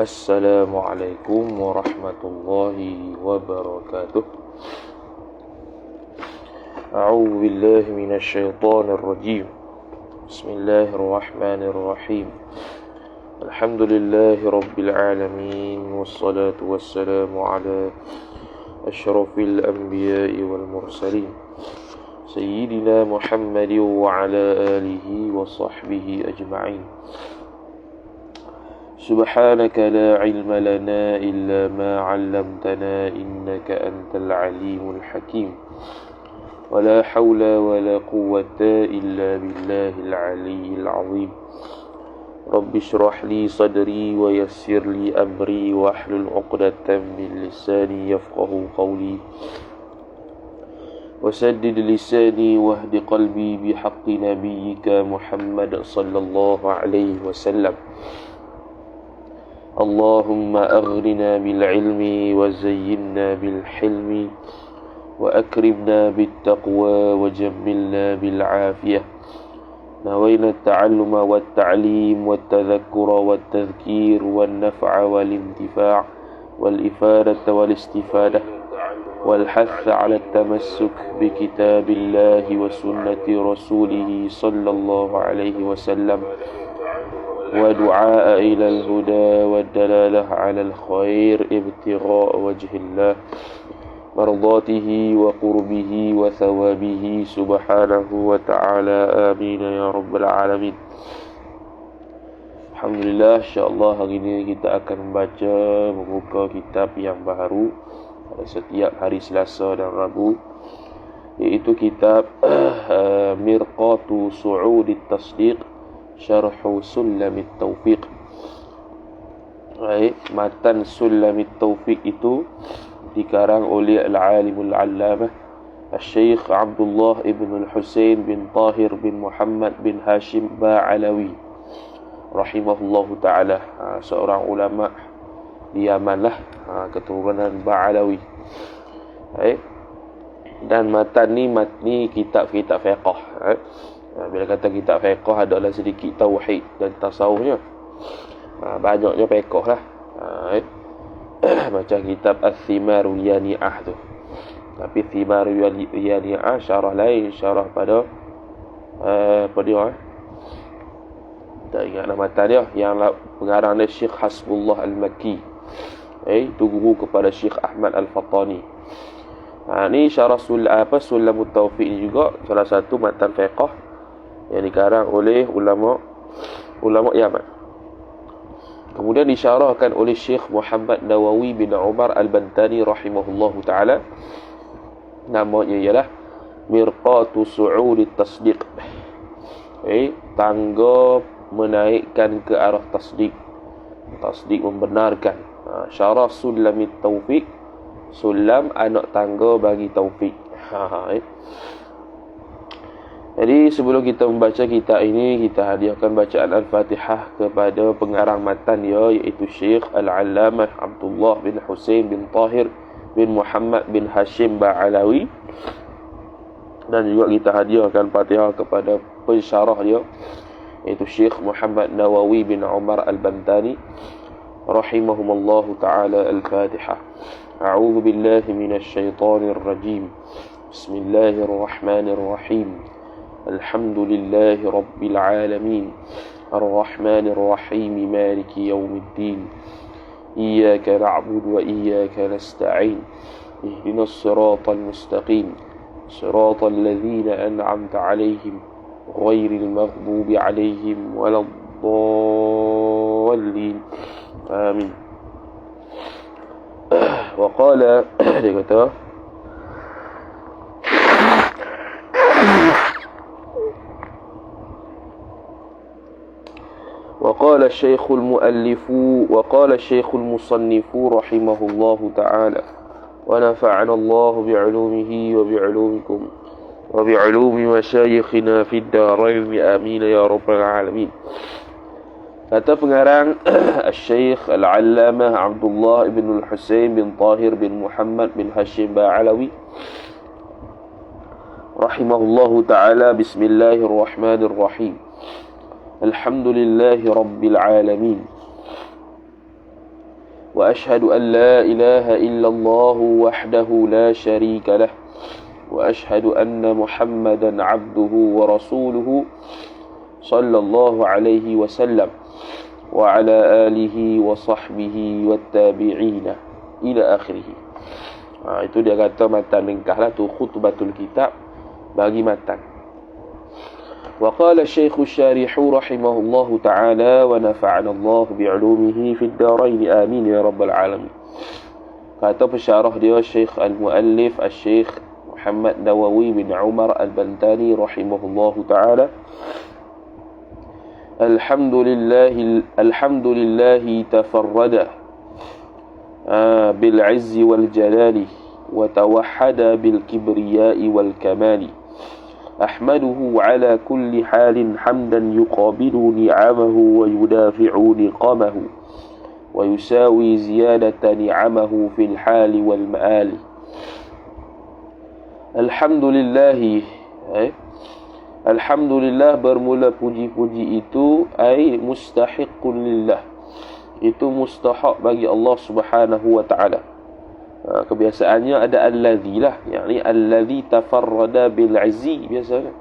Assalamualaikum warahmatullahi wabarakatuh. A'udzu billahi minasy syaithanir rajim. Bismillahirrahmanirrahim. Alhamdulillahi rabbil alamin wassalatu wassalamu ala asyrafil anbiya'i wal mursalin sayyidina Muhammadin wa ala alihi wa sahbihi ajma'in. Subhanaka la ilma lana illa ma 'allamtana innaka antal alimul hakim. Wa la hawla wa la quwwata illa billahil aliyyil 'azim. Rabbi shrah li sadri wa yassir li amri wa hlul 'uqdatam min lisani yafqahu qawli. وسدد لساني واهد قلبي بحق نبيك محمد صلى الله عليه وسلم. اللهم أغرنا بالعلم وزينا بالحلم وأكرمنا بالتقوى وجملنا بالعافية. نوينا التعلم والتعليم والتذكر والتذكير والنفع والانتفاع والإفادة والاستفادة والحث على التمسك بكتاب الله وسنة رسوله صلى الله عليه وسلم ودعاء إلى الهدى والدلالة على الخير ابتغاء وجه الله مرضاته وقربه وثوابه سبحانه وتعالى آمين يا رب العالمين. Alhamdulillah, insyaAllah hari ini kita akan membuka kitab yang baru pada setiap hari Selasa dan Rabu, iaitu kitab Mirqatu Su'udit Tasdiq Syarhu Sulamit Taufiq. Matan Sulamit Taufiq itu dikarang oleh Al-Alimul Allamah Al-Syekh Abdullah ibn Al-Husain bin Tahir bin Muhammad bin Hashim Ba'alawi rahimahullahu ta'ala, seorang ulama di Yaman lah, keturunan Ba'alawi. Dan matan ni kitab-kitab fiqh. Bila kata kitab fiqh adalah sedikit tauhid dan tasawufnya, banyaknya fiqh lah. Macam kitab Al-Thimarul Yani'ah tu. Tapi Thimarul Yani'ah syarah lain, syarah pada apa dia? Tak ingat nama dia, yang pengarang dia Syekh Hasbullah Al-Makki. Itu guru kepada Syekh Ahmad Al-Fattani. Ni syarah Sulamut Taufiq ni juga salah satu matan fiqh yang dikarang oleh ulama Yaman. Kemudian disyarahkan oleh Syekh Muhammad Nawawi bin Umar Al-Bantani rahimahullahu ta'ala. Namanya ialah Mirqatu Su'udit Tasdiq. Tangga menaikkan ke arah tasdiq. Tasdiq membenarkan. Syarah Sulamit Taufiq. Sulam anak tangga bagi taufik. Jadi sebelum kita membaca kitab ini, kita hadiahkan bacaan Al-Fatihah kepada pengarang matan dia, iaitu Syekh Al-Allamah Abdullah bin Husain bin Tahir bin Muhammad bin Hashim Ba'alawi. Dan juga kita hadiahkan Fatihah kepada pensyarah dia, iaitu Syekh Muhammad Nawawi bin Umar Al-Bantani rahimahumallahu ta'ala. Al-Fatihah. A'udzu billahi minasy syaithanir rajim. Bismillahirrahmanirrahim. Alhamdulillahi rabbil alamin. Ar-Rahmanir Rahim. Maliki yaumiddin. Iyyaka na'budu wa iyyaka nasta'in. Ihdinas siratal mustaqim. Siratal ladzina an'amta 'alaihim ghairil maghdubi 'alaihim waladdallin. Amin. Waqala, dia kata, وقال الشيخ المؤلف وقال الشيخ المصنف رحمه الله تعالى ونفعنا الله بعلومه وبعلومكم وبعلوم مشايخنا في الدارين آمين يا رب العالمين. Kata pengarang Al-Syekh Al-Allamah Abdullah ibn Al-Husain bin Tahir bin Muhammad bin Hashim Ba'alawi rahimahullahu ta'ala. Bismillahirrahmanirrahim. Alhamdulillahi rabbil alamin. وأشهد أن لا إله إلا الله وحده لا شريك له وأشهد أن محمدا عبده ورسوله صلى الله عليه وسلم وعلى آله وصحبه والتابعين إلى آخره. Itu dia kata matan ringkas lah tu, khutbatul kitab bagi matan. وقال الشيخ الشارح رحمه الله تعالى ونفعنا الله بعلومه في الدارين آمين يا رب العالمين. Kata pensyarah dia Syekh al-Muallif Syekh Muhammad Nawawi bin Umar al-Bantani rahimahullah ta'ala. Alhamdulillahi tafarrada بالعز والجلال وتوحد بالكبرياء والكمال أحمده على كل حال حمدا يقابل نعمه ويدافع نقمه ويساوي زيادة نعمه في الحال والمآل. Alhamdulillah bermula puji-puji itu mustahiqun lillah, itu mustahak bagi Allah Subhanahu wa ta'ala. Kebiasaannya ada alladhi lah, yakni alladhi tafarrada bil izzi biasanya.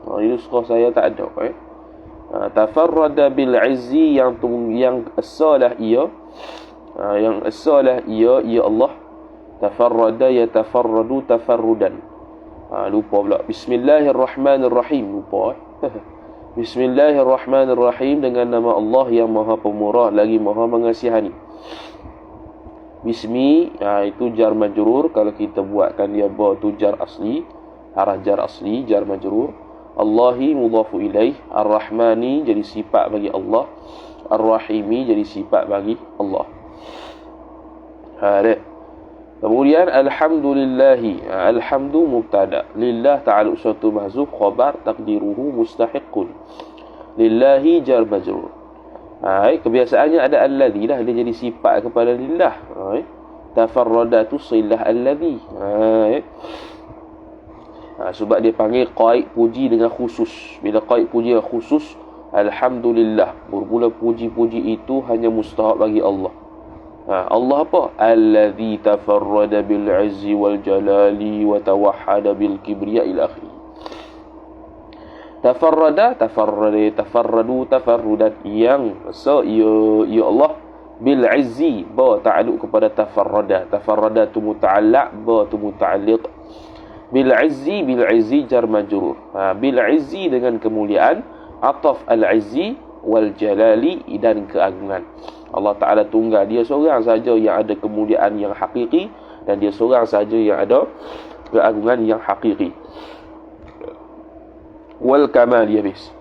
Ini suka saya tak ada tafarrada bil izzi yang as-salah ia yang as-salah ia Allah. Tafarrada yatafarradu tafarrudan. Lupa pula. Bismillahirrahmanirrahim. Lupa Bismillahirrahmanirrahim, dengan nama Allah yang Maha Pemurah lagi Maha Mengasihani. Bismi, itu jar majrur. Kalau kita buatkan dia ba tu jar asli, harah jar asli, jar majrur. Allahi mudhafu ilaih. Ar-Rahmani jadi sifat bagi Allah. Ar-Rahimi jadi sifat bagi Allah. Kemudian alhamdulillahi, alhamdu mubtada, lillah ta'ala usatu mahzuf, khabar taqdiruhu mustahiqun, lillahi jar majrur. Kebiasaannya ada alladhi lah, dia jadi sifat kepada lillah. Tafarradatu silah alladhi. Sebab dia panggil qaid puji dengan khusus. Bila qaid puji dengan khusus, alhamdulillah, bermula puji-puji itu hanya mustahak bagi Allah. Allah apa? Alladhi tafarrada bil izzi wal jalali wa tawahhada bil kibriya ila akhir. Tafarradu tafarrudan, yang ya Allah bil izzi, ba ta'alluq kepada tafarrada tu muta'allaq, ba tu muta'alliq. Bil izzi jar majrur. Bil izzi dengan kemuliaan, ataf al izzi wal jalali dan keagungan. Allah Ta'ala tunggal, dia seorang saja yang ada kemuliaan yang hakiki, dan dia seorang saja yang ada keagungan yang hakiki. Wal kamal habis.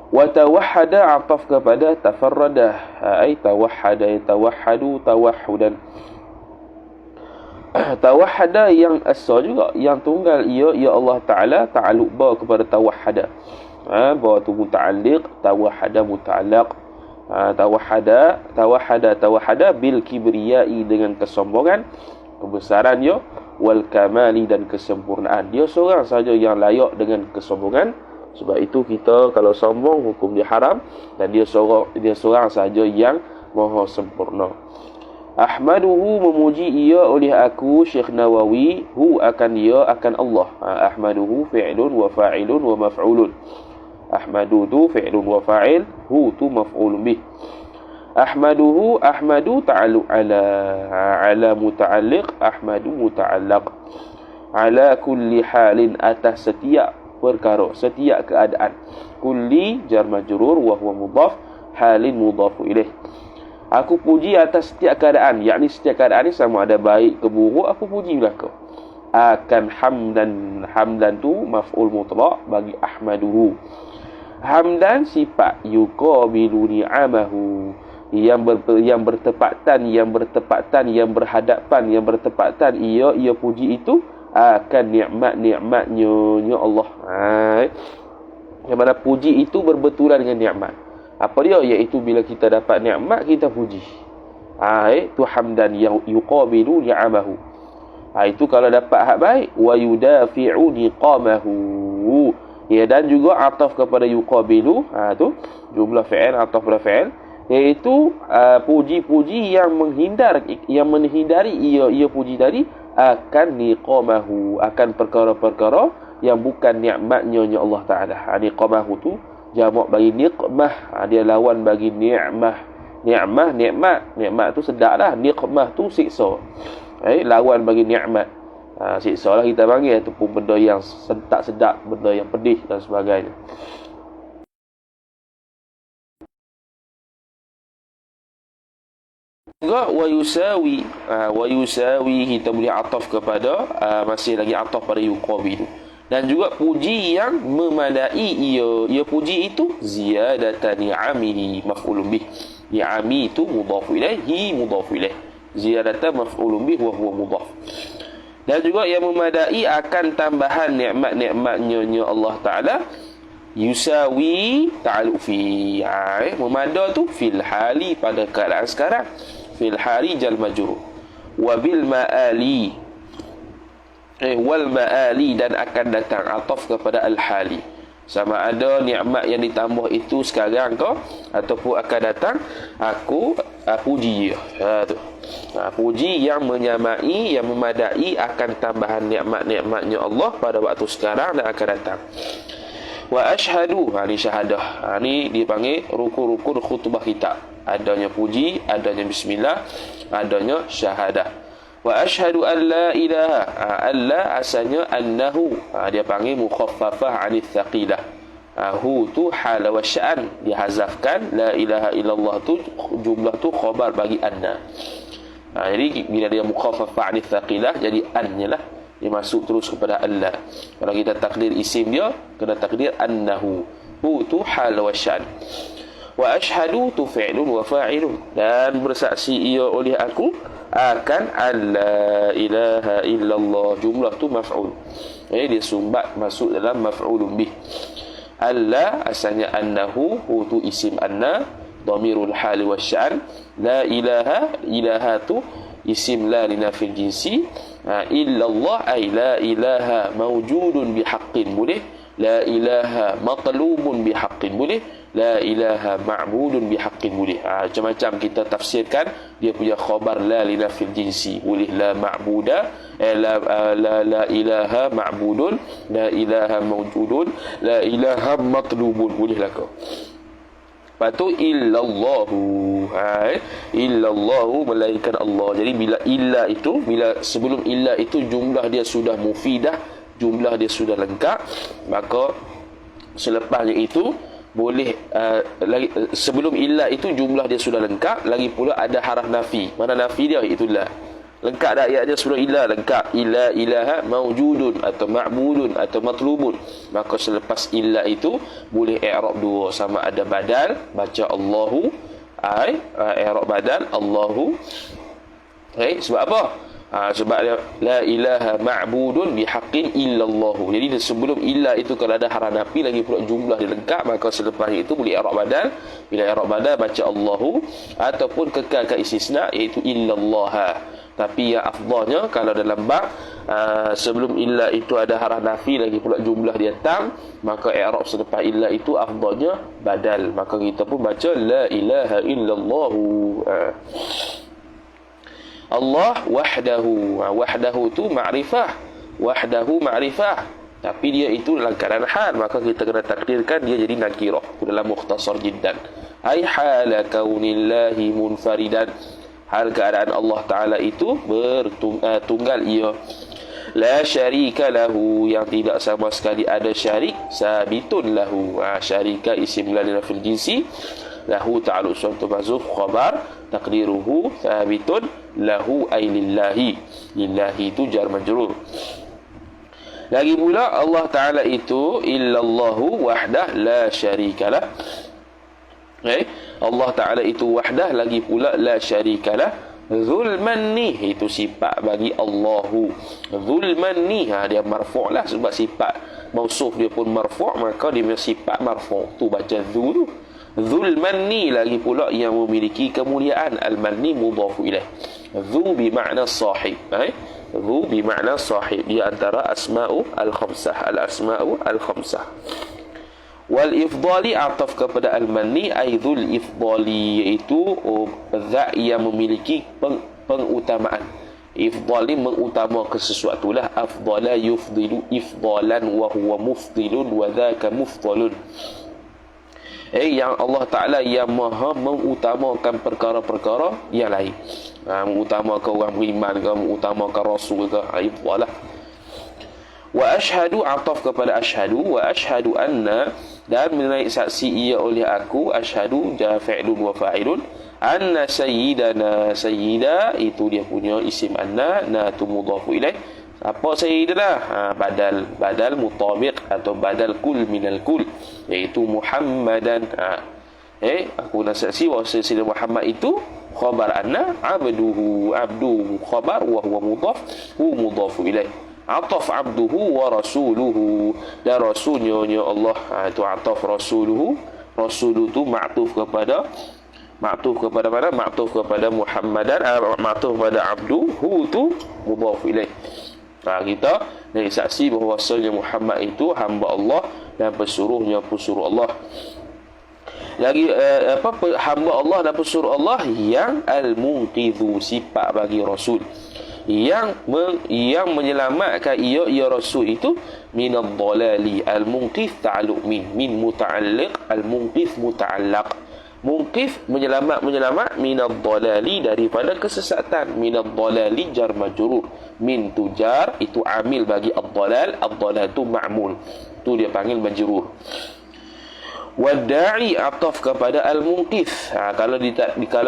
Wa tawahhada ataf kepada tafarrada, tawahhada yatawahhadu tawahhudan. Tawahhada yang asal juga, yang tunggal ia ya Allah Ta'ala, ta'alluq ba kepada tawahhada. Ba tu muta'alliq, tawahhada muta'allaq. Tawahhada bil kibriyai, dengan kesombongan, kebesaran dia, wal kamali dan kesempurnaan. Dia seorang saja yang layak dengan kesombongan. Sebab itu kita kalau sombong hukum dia haram, dan dia seorang saja yang maha sempurna. Ahmaduhu, memuji ia oleh aku Syekh Nawawi, akan Allah. Ahmaduhu fi'lun wa fa'ilun wa maf'ulun. Ahmadu tu fi'lun wa fa'il, tu maf'ul bih. Ahmaduhu, ahmadu ta'alluq ala muta'alliq, ahmadu muta'allaq. Ala kulli halin, atas setiap perkara, setiap keadaan. Kulli jar majrur wa huwa mudhaf, halin mudhafu ilaih. Aku puji atas setiap keadaan, yakni setiap keadaan ni sama ada baik ke buruk, aku pujilah kau. Akan hamdan tu maf'ul mutlaq bagi ahmaduhu. Hamdan sifat yuqabilu ni'amahu, yang bertepatan, yang bertepatan ia puji itu akan nikmat-nikmatnya Allah. Yang mana puji itu berbetulan dengan nikmat. Apa dia? Iaitu bila kita dapat nikmat, kita puji. Itu hamdan yang yuqabilu ni'amahu. Itu kalau dapat hak baik. Wa yudafi'u niqamahu. Dan juga ataf kepada yuqabilu. Tu jumlah fi'il, ataf pada fi'il. iaitu puji-puji yang menghindari ia puji tadi akan niqamahu, akan perkara-perkara yang bukan nikmatnya Allah Taala. Niqamahu tu jamak bagi niqmah, dia lawan bagi ni'mah. Nikmat tu sedap lah, niqmah tu siksa. Lawan bagi nikmat. Siksa lah kita panggil, ataupun benda yang tak sedap, benda yang pedih dan sebagainya. Juga wa yusawi kita boleh ataf kepada masih lagi ataf pada yuqawi tu. Dan juga puji yang memadai ia puji itu ziyadatan ni'amihi maf'ulun bih. Ni'ami itu mudhaf ilaihi mudhaf ilaih. Ziyadatan maf'ulun bih wa huwa mudhaf. Dan juga yang memadai akan tambahan nikmat-nikmatnya Allah Taala yusawi ta'alufi. Memada tu fil hali pada keadaan sekarang. Fil hali jal majrur. Wa bil ma'ali. Wal ma'ali, dan akan datang ataf kepada al-hali. Sama ada nikmat yang ditambah itu sekarang ke ataupun akan datang, aku puji dia. Puji yang menyamai, yang memadai akan tambahan nikmat-nikmatnya Allah pada waktu sekarang dan akan datang. Wa ashhadu, ni syahadah. Ni dipanggil rukun-rukun khutbah kita. Adanya puji, adanya bismillah, adanya syahadah. Wa ashhadu an la ilaha. Allah asalnya annahu. Dia panggil mukhaffafah 'anil thaqilah. Hu tu hal wa sya'an, dihazafkan. La ilaha illallah tu jumlah tu khabar bagi anna. Jadi bila dia mukhaffafah 'anil thaqilah, jadi an-nya lah. Dia masuk terus kepada Allah. Kalau kita takdir isim dia, kena takdir annahu. Hu tu hal wa sya'an. Wa ashhadu tu fi'lun wa fa'ilun. Dan bersaksi ia oleh aku akan alla ilaha illallah, jumlah tu maf'ul. Dia sumbat masuk dalam maf'ulun bih. Alla asalnya annahu, hu tu isim anna, dhamirul hali wasya'an. La ilaha tu isim la linafil jinsi. Illallah ay la ilaha mawjudun bihaqqin, boleh. La ilaha matlubun bihaqqin, boleh. La ilaha ma'budun bihaqqin, boleh. Macam-macam kita tafsirkan dia punya khabar la linafil jinsi, boleh. La ma'buda, la ilaha ma'budun, la ilaha mawjudun, la ilaha matlubun, boleh lah kau. Lepas tu illallahu, illallahu melainkan Allah. Jadi bila illa itu, bila sebelum illa itu jumlah dia sudah mufidah, jumlah dia sudah lengkap, maka selepasnya itu boleh lagi, sebelum illa itu jumlah dia sudah lengkap, lagi pula ada haraf nafi. Mana nafi dia? Itulah lengkap dah ayatnya, sebelum illa lengkap. Illa ilaha mawjudun atau ma'budun atau matlubun. Maka selepas illa itu boleh i'rab dua, sama ada badal, baca Allahu, i'rab badal Allahu. Sebab apa? Sebab la ilaha ma'budun bihaqqin illallahu. Jadi sebelum illa itu kalau ada haraf nafi, lagi pula jumlah dia lengkap, maka selepas itu boleh i'rab badal. Bila i'rab badal baca Allahu, ataupun kekalkan istisna iaitu illallah. Tapi yang afdalnya kalau dalam bab sebelum illa itu ada haraf nafi, lagi pula jumlah dia tam, maka i'rab selepas illa itu afdalnya badal. Maka kita pun baca la ilaha illallah. Allah wahdahu. Wahdahu tu ma'rifah. Wahdahu ma'rifah. Tapi dia itu dalam keadaan hal, maka kita kena takdirkan dia jadi nakirah. Itu dalam mukhtasar jiddan. Ay hala kaunillahi munfaridan. Hal keadaan Allah Ta'ala itu tunggal ia. La syarika lahu, yang tidak sama sekali ada syarik. Sabitun lahu. Syarika isim lalina fil jinsi. Lahu ta'alu suatu mazuf khabar. Taqdiruhu sabitun lahu ay lillahi. Lillahi itu jar majrur. Lagi pula Allah Ta'ala itu illallahu wahdah la syarikalah. Allah Ta'ala itu wahdah, lagi pula la syarikalah. Dzul manni, itu sifat bagi Allahu. Dzul manni, dia marfu' lah, sebab sifat mausuf dia pun marfu', maka dia punya sifat marfu'. Tu baca dzul. Dzul manni, lagi pula yang memiliki kemuliaan. Al-manni mudhafu ilaih. Dzu bermakna sahib. Dzu bermakna sahib. Dia antara asma'u al-khamsah. Al-asma'u al-khamsah. Wal ifdali ataf kepada al-manni aidul ifdali, iaitu zat yang memiliki pengutamaan. Ifdal ni mengutamakan sesuatu lah. Afdala yufdilu ifdalan wa huwa mufdilun wa dhaka mufdalun. Yang Allah Ta'ala yang maha mengutamakan perkara-perkara yang lain. Mengutamakan orang beriman ke, mengutamakan Rasul ke, ifdal lah. Wa ashhadu ataf kepada ashhadu, wa ashhadu anna, dan menaik saksi ia oleh aku, ashhadu ja fi'lun wa fa'ilun, anna sayyidana, sayyida itu dia punya isim anna, na tu mudhafu ilaih. Apa sayyidana? Badal mutabiq atau badal kul minal kul, iaitu Muhammadan. Aku nak saksi bahawa sayyidina Muhammad itu khabar anna, abduhu khabar, wa huwa mudhaf, hu mudhafu ilaih. Ataf abduhu wa rasuluhu, dan rasulnya Allah, itu ataf rasuluhu. Rasuluhu tu ma'tuf kepada mana? Ma'tuf kepada Muhammadan, ma'tuf kepada abduhu tu mudhaf ilaih. Kita nak saksi bahawa Muhammad itu hamba Allah dan pesuruh Allah. Lagi hamba Allah dan pesuruh Allah yang al-munqidhu, sifat bagi rasul, yang menyelamatkan ia rasul itu minad dhalali. Al-munqidh ta'alluq min muta'alliq, al-munqidh muta'allaq. Munqidh menyelamat minad dhalali, daripada kesesatan. Minad dhalali jar majrur, min tujar itu amil bagi ad-dhalal, ad-dhalal tu ma'mul, tu dia panggil majrur. Wada'i ataf kepada al-munqidh. Kalau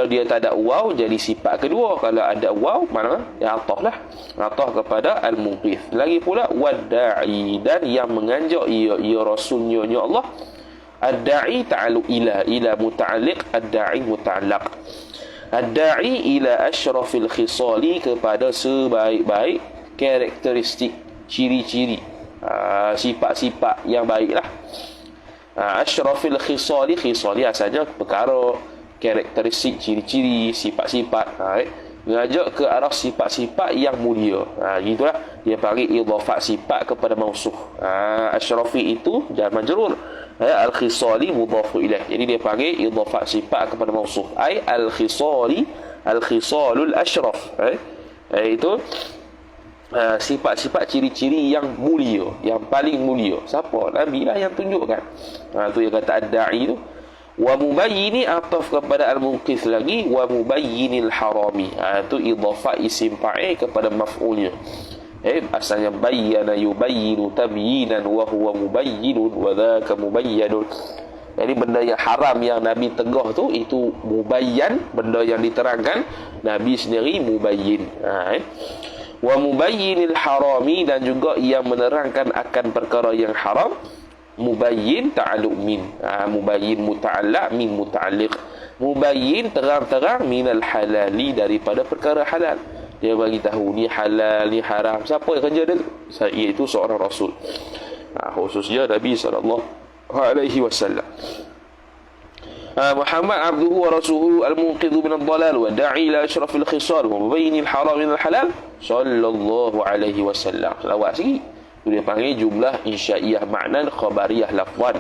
dia tak ada waw, jadi sifat kedua. Kalau ada waw, mana ya ataf lah, ataf kepada al-munqidh. Lagi pula wada'i, dan yang mengajak ia rasulnya Allah. Ad-da'i ta'alluq ila muta'alliq, ad-da'i muta'allaq. Ad-da'i ila asyrafil khisali, kepada sebaik-baik karakteristik, ciri-ciri, sifat-sifat yang baiklah. Asyrafil khisali asalnya perkara, karakteristik, ciri-ciri, sifat-sifat, mengajak ke arah sifat-sifat yang mulia. Gitulah dia panggil idhafat sifat kepada mausuf. Asyrafi itu jar majrur, al-khisali mudhafu ilaih, jadi dia panggil idhafat sifat kepada mausuf, ai al-khisalul asyraf, itu sifat-sifat, ciri-ciri yang mulia, yang paling mulia. Siapa? Nabi lah yang tunjukkan. Tu yang kata ad-da'i tu. Wa mubayyini ataf kepada al-munqidh lagi, wa mubayyinil harami, tu idhafah isim fa'il kepada maf'ulnya. Asalnya bayyana yubayyinu tabyinan wa huwa mubayyinun wa dhaka mubayyanun. Jadi benda yang haram yang Nabi tegah tu, itu mubayyan, benda yang diterangkan, Nabi sendiri mubayyin. Wa mubayyinil harami, dan juga yang menerangkan akan perkara yang haram. Mubayyin ta'alluq min, mubayyin muta'allaq min muta'alliq. Mubayyin terang-terang minal halali, daripada perkara halal. Dia bagi tahu ni halal, ni haram. Siapa yang kerja dia? Iaitu seorang rasul, khususnya Nabi SAW. Muhammad abduhu wa rasuluhu al-munqidhu min ad-dhalal wa da'i ila asyrafil khisal wa mubayyin al-haram min al-halal sallallahu alaihi wasallam. Selawat sikit. Dia panggil jumlah insya'iyah ma'nan, khabariyah lafwan.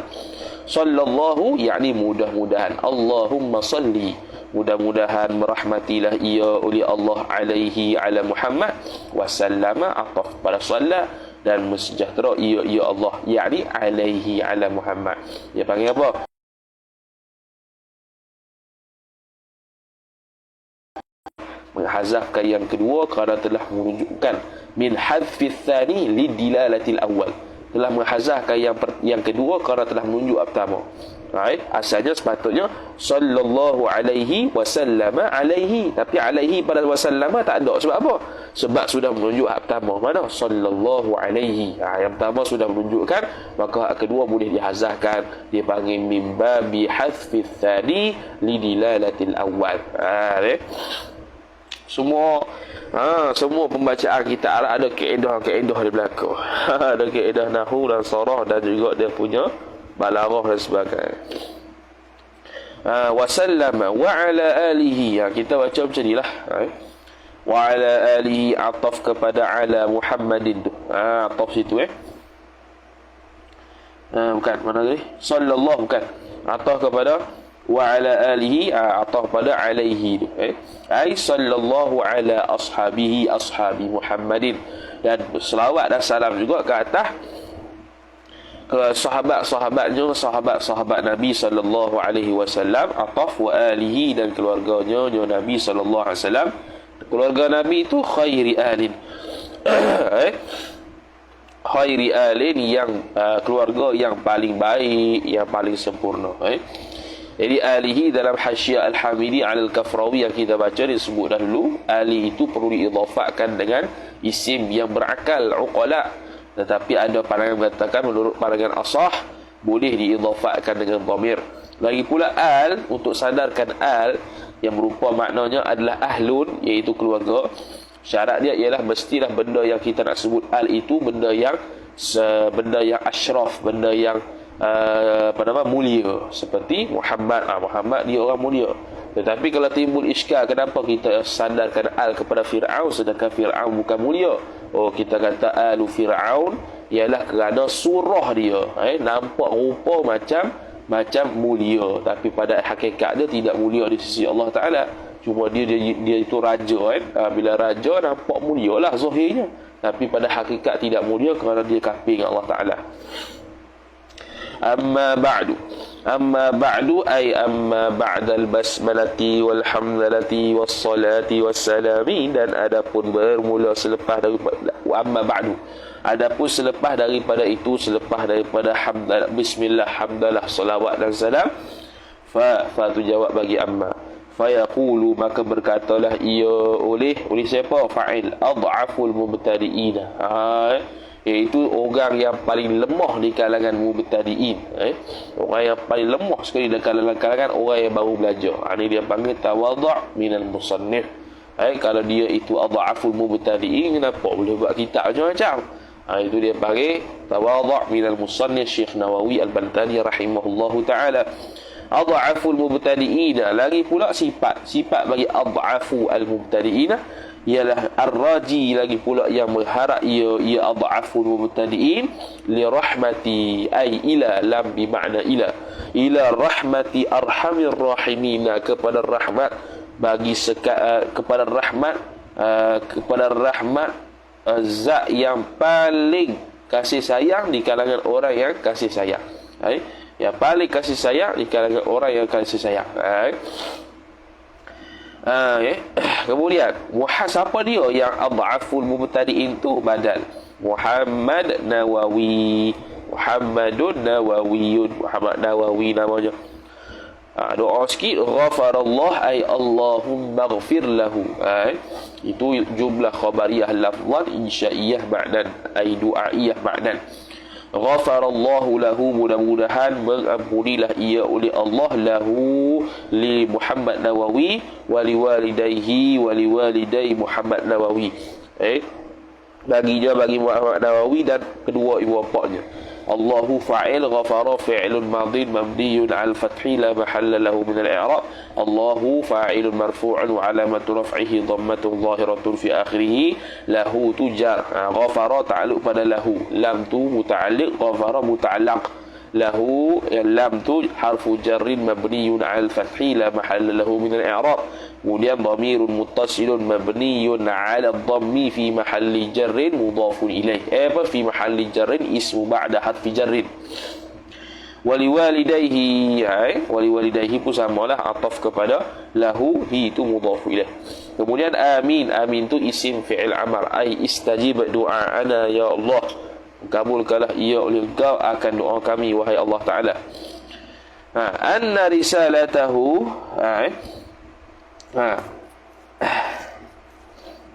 Sallallahu yakni mudah-mudahan. Allahumma salli, mudah-mudahan merahmatilah ia oleh Allah alaihi ala Muhammad, wasallama ataf pada sallat, dan mensejahtera ia Allah, yakni alaihi ala Muhammad. Dia panggil apa? Menghazafkan yang kedua kerana telah menunjukkan min hadfi tsani lidilalatil awal, telah menghazafkan yang kedua kerana telah menunjuk pertama. Asalnya sepatutnya sallallahu alaihi wasallama alaihi, tapi alaihi pada wasallama tak ada. Sebab apa? Sebab sudah menunjuk hak pertama. Mana? Sallallahu alaihi. Yang pertama sudah menunjukkan, maka hak kedua boleh dihazafkan. Dia panggil min babi hadfi tsani lidilalatil awal. Semua pembacaan kita Arab ada kaedah di belakang. Ada kaedah nahwu dan sarah, dan juga dia punya balaghah dan sebagainya. Wa sallama wa ala alihi, kita baca macam inilah. Wa ala alihi ataf kepada ala Muhammadin tu. Ataf situ Bukan, mana tadi? Sallallahu, bukan. Ataf kepada wa ala alihi, ataf pada alaihi tu. Ai sallallahu ala ashabihi ashabi Muhammadin. Dan selawat dan salam juga ke atas ke sahabat-sahabatnya, sahabat-sahabat Nabi sallallahu alaihi wasallam, ataf wa alihi, dan keluarganya Nabi sallallahu alaihi wasallam. Keluarga Nabi itu khairi alin. Khairi alin, yang keluarga yang paling baik, yang paling sempurna. Jadi alihi dalam Hasyiah Al-Hamidi Al-Kafrawi yang kita baca disebut dahulu, ali itu perlu diidhafahkan dengan isim yang berakal, uqala. Tetapi ada pandangan mengatakan, menurut pandangan asah, boleh diidhafahkan dengan dhamir. Lagi pula al, untuk sadarkan al yang berupa maknanya adalah ahlun, iaitu keluarga. Syarat dia ialah mestilah benda yang kita nak sebut al itu benda yang asyraf, benda yang mulia, seperti Muhammad. Muhammad dia orang mulia. Tetapi kalau timbul iskal, kenapa kita sandarkan al kepada Fir'aun sedangkan Fir'aun bukan mulia? Kita kata alu Fir'aun ialah kerana surah dia nampak rupa macam mulia, tapi pada hakikat dia tidak mulia di sisi Allah Ta'ala. Cuma dia itu raja bila raja nampak mulia lah zahirnya, tapi pada hakikat tidak mulia kerana dia kafir dengan Allah Ta'ala. Amma ba'du ay amma ba'dal basmalati walhamdalati wassalati wassalami, dan adapun bermula selepas daripada amma ba'du, adapun selepas daripada itu, selepas daripada hamdalah, bismillah, hamdalah, salawat dan salam, fa tu jawab bagi amma, fa yaqulu, maka berkatalah ia oleh siapa? Fa'il adhaful mubtadi'ina, iaitu orang yang paling lemah di kalangan mubtadi'in. Orang yang paling lemah sekali di kalangan orang yang baru belajar. Ini dia panggil tawadhu' minal musannif. Kalau dia itu adhaful mubtadi'in, kenapa boleh buat kitab macam-macam? Itu dia panggil tawadhu' minal musannif Syekh Nawawi Al-Bantani rahimahullahu ta'ala. Adhaful mubtadi'in, lagi pula sifat bagi adhafu al-mubtadi'in ialah ar-raji, lagi pula yang mengharap ia adhaful mubtadi'in li rahmati, ay ila, lam bi makna ila rahmati arhamir rahimin, kepada rahmat bagi kepada rahmat zat yang paling kasih sayang di kalangan orang yang kasih sayang. Yang paling kasih sayang di kalangan orang yang kasih sayang. Kemudian siapa dia yang adhaful mubtadi'in tu? Badal Muhammad Nawawi, Muhammadun Nawawiyun, Muhammad Nawawi namanya. Doa sikit, ghafarallah ay Allahumma ghfir lahu. Itu jumlah khabariyah lafzan, insya'iyah ma'nan, ay du'a'iyah ma'nan. Ghafarallahu lahu, mudah-mudahan mengampunilah ia oleh Allah, lahu li Muhammad Nawawi, wali walidayhi, wali waliday Muhammad Nawawi, bagi Muhammad Nawawi dan kedua ibu bapanya. Allahu fa'il, ghafara fi'lun madin mabniyun 'ala al-fathi la mahalla lahu min al-i'rab. Allahu fa'ilun marfu'un wa 'alamatu raf'ihi dhammatun zahiratun fi akhirih. Lahu tujar, ghafara ta'alluq pada lahu, lam tu muta'alliq, ghafara muta'allaq. Lahu, lam tu harfu jarrin mabniyun 'ala al-fathi la mahalla lahu min al-i'rab. Kemudian dhamirun muttasilun mabniyun 'ala ad-dhammi fi mahalli jarrin mudhafun ilaih. Fi mahalli jarrin ismu ba'da harfi jarrin. Waliwalidayhi, waliwalidayhi pun samalah, ataf kepada lahu, hi itu mudhafu ilaih. Kemudian amin, amin tu isim fi'il amr, ai istajib du'aana ya Allah, kabulkanlah ia oleh Engkau akan doa kami wahai Allah Ta'ala. Anna risalatahu,